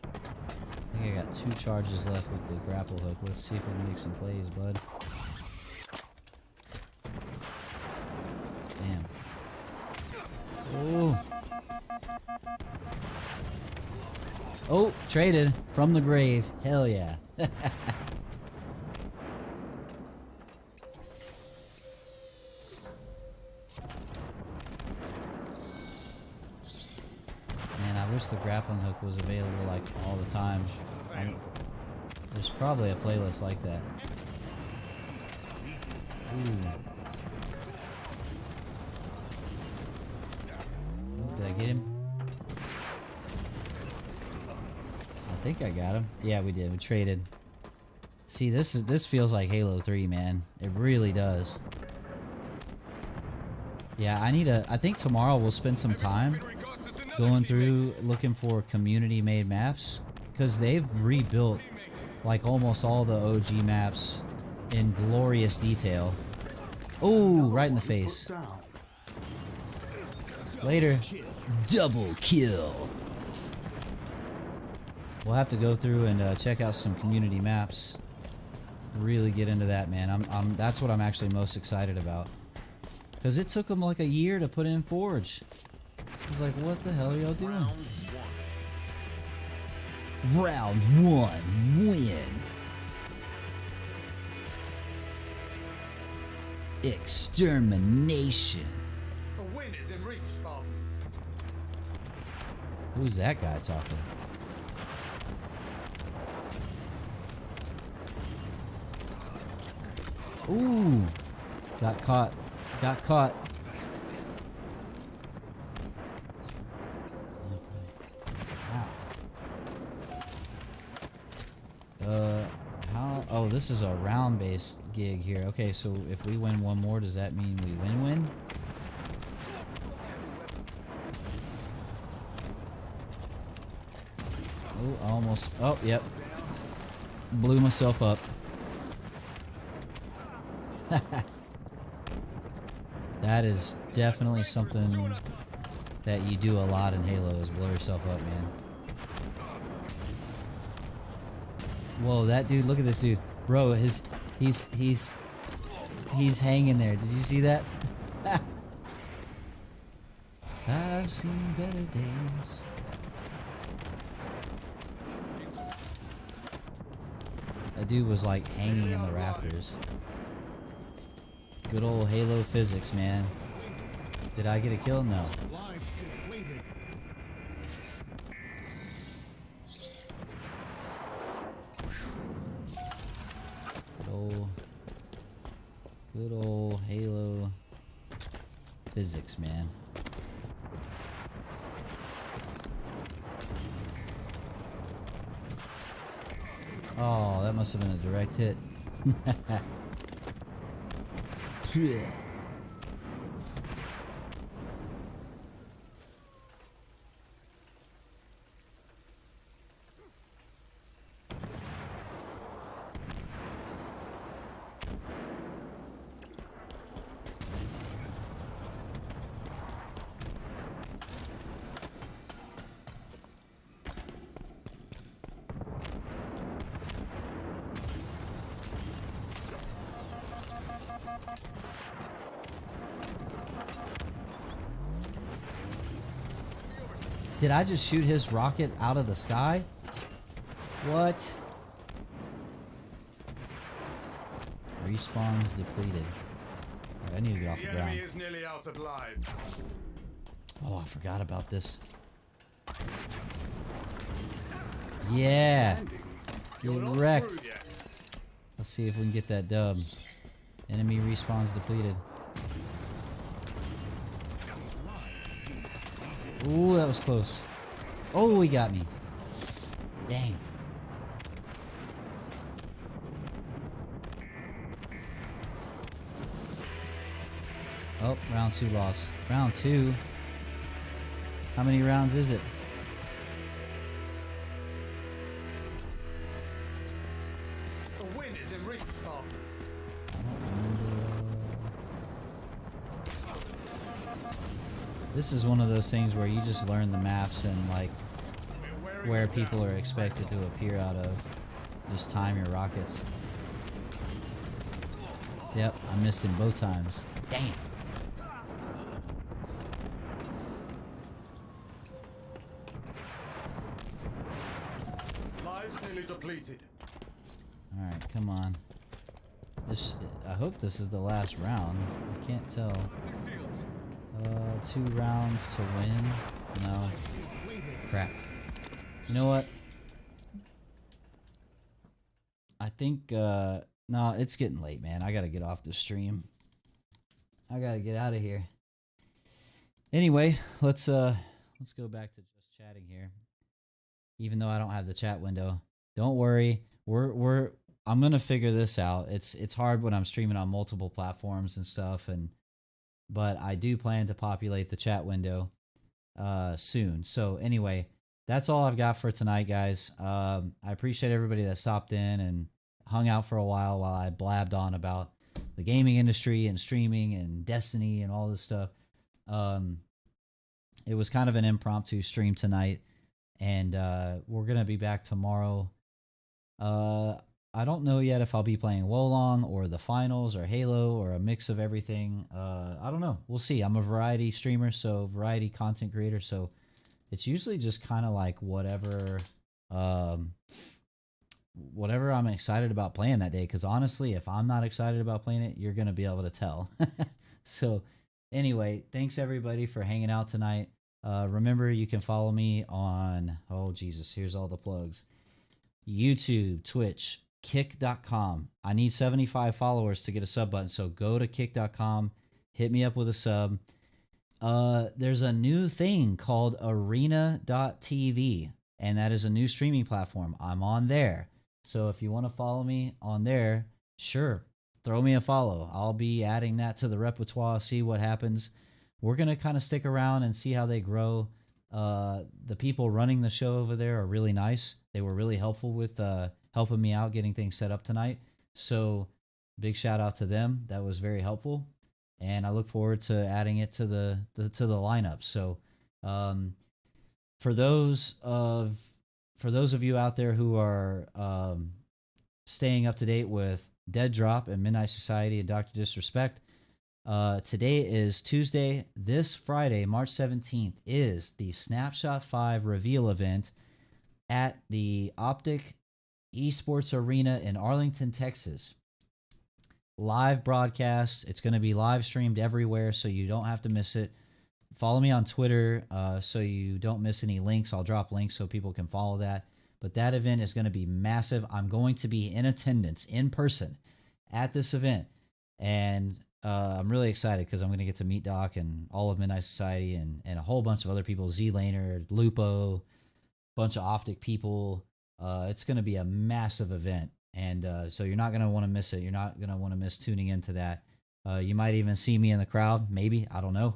I think I got 2 charges left with the grapple hook. Let's see if we can make some plays, bud. Damn. Oh. Oh, traded from the grave. Hell yeah. Man, I wish the grappling hook was available like all the time. There's probably a playlist like that. Ooh. Did I get him? I think I got him. Yeah, we did. We traded. See, this feels like Halo 3, man. It really does. Yeah, I think tomorrow we'll spend some time going through looking for community-made maps, because they've rebuilt like almost all the OG maps in glorious detail. Oh, right in the face. Later. Double kill. We'll have to go through and check out some community maps. Really get into that, man. That's what I'm actually most excited about. Because it took them like a year to put in Forge. I was like, what the hell are y'all doing? Round 1, win. Extermination. A win is in reach, Spartan. Who's that guy talking? Ooh. Got caught. Got caught. How? Oh, this is a round-based gig here. Okay, so if we win one more, does that mean we win? Oh, almost. Oh, yep. Blew myself up. That is definitely something that you do a lot in Halo, is blow yourself up, man. Whoa, that dude, look at this dude. Bro, he's hanging there. Did you see that? I've seen better days. That dude was like hanging in the rafters. Good old Halo physics, man. Did I get a kill? No. Good old Halo physics, man. Oh, that must have been a direct hit. Did I just shoot his rocket out of the sky? What? Respawns depleted. Alright, I need to get off the The ground. enemy is nearly out of lives. Oh, I forgot about this. Yeah. Get You're not wrecked. through yet. Let's see if we can get that dub. Enemy respawns depleted. Ooh, that was close. Oh, he got me. Dang. Oh, round 2 loss. Round 2? How many rounds is it? A win is in reach, Spartan. I don't remember. This is one of those things where you just learn the maps and like We're wearing where it down. people are expected to appear out of. Just time your rockets. Yep, I missed him both times. Damn. Lives nearly depleted. Alright, come on. I hope this is the last round. I can't tell. 2 rounds to win. No. Crap. You know what? I think, no, it's getting late, man. I gotta get off the stream. I gotta get out of here. Anyway, let's go back to just chatting here. Even though I don't have the chat window. Don't worry. I'm gonna figure this out. It's hard when I'm streaming on multiple platforms and stuff, but I do plan to populate the chat window soon. So anyway, that's all I've got for tonight, guys. I appreciate everybody that stopped in and hung out for a while I blabbed on about the gaming industry and streaming and Destiny and all this stuff. It was kind of an impromptu stream tonight. and we're gonna be back tomorrow. I don't know yet if I'll be playing Wolong or the finals or Halo or a mix of everything. I don't know. We'll see. I'm a variety streamer, so variety content creator. So it's usually just kind of like whatever I'm excited about playing that day. Because honestly, if I'm not excited about playing it, you're gonna be able to tell. So anyway, thanks everybody for hanging out tonight. Remember, you can follow me on, oh Jesus, here's all the plugs. YouTube, Twitch, kick.com. I need 75 followers to get a sub button, so go to kick.com, hit me up with a sub. There's a new thing called arena.tv, and that is a new streaming platform. I'm on there. So if you want to follow me on there, sure, throw me a follow. I'll be adding that to the repertoire, see what happens. We're going to kind of stick around and see how they grow. The people running the show over there are really nice. They were really helpful with helping me out getting things set up tonight. So big shout out to them. That was very helpful. And I look forward to adding it to the lineup. So for those of you out there who are staying up to date with Dead Drop and Midnight Society and Dr. Disrespect, today is Tuesday. This Friday, March 17th, is the Snapshot 5 reveal event at the Optic Esports Arena in Arlington, Texas. Live broadcast. It's going to be live streamed everywhere, so you don't have to miss it. Follow me on Twitter so you don't miss any links. I'll drop links so people can follow that. But that event is going to be massive. I'm going to be in attendance in person at this event. And I'm really excited because I'm going to get to meet Doc and all of Midnight Society and a whole bunch of other people. Z-Laner, Lupo, bunch of Optic people. It's going to be a massive event. And so you're not going to want to miss it. You're not going to want to miss tuning into that. You might even see me in the crowd. Maybe. I don't know.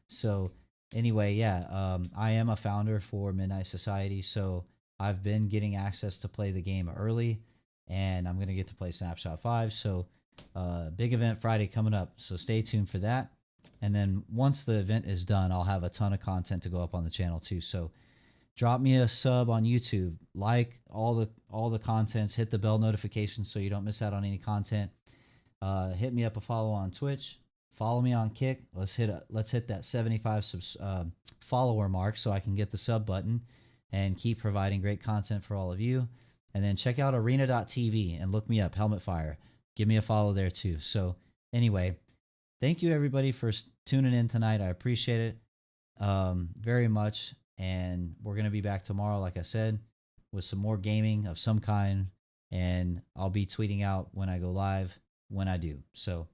So anyway, yeah, I am a founder for Midnight Society. So I've been getting access to play the game early. And I'm going to get to play Snapshot 5. So big event Friday coming up. So stay tuned for that. And then once the event is done, I'll have a ton of content to go up on the channel too. So drop me a sub on YouTube, like all the contents, hit the bell notification so you don't miss out on any content. Hit me up a follow on Twitch, follow me on Kick. Let's hit that 75 follower mark so I can get the sub button and keep providing great content for all of you. And then check out arena.tv and look me up, Helmet Fire. Give me a follow there too. So anyway, thank you everybody for tuning in tonight. I appreciate it very much. And we're going to be back tomorrow, like I said, with some more gaming of some kind. And I'll be tweeting out when I go live, when I do. So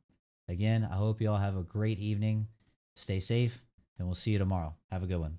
again, I hope you all have a great evening. Stay safe, and we'll see you tomorrow. Have a good one.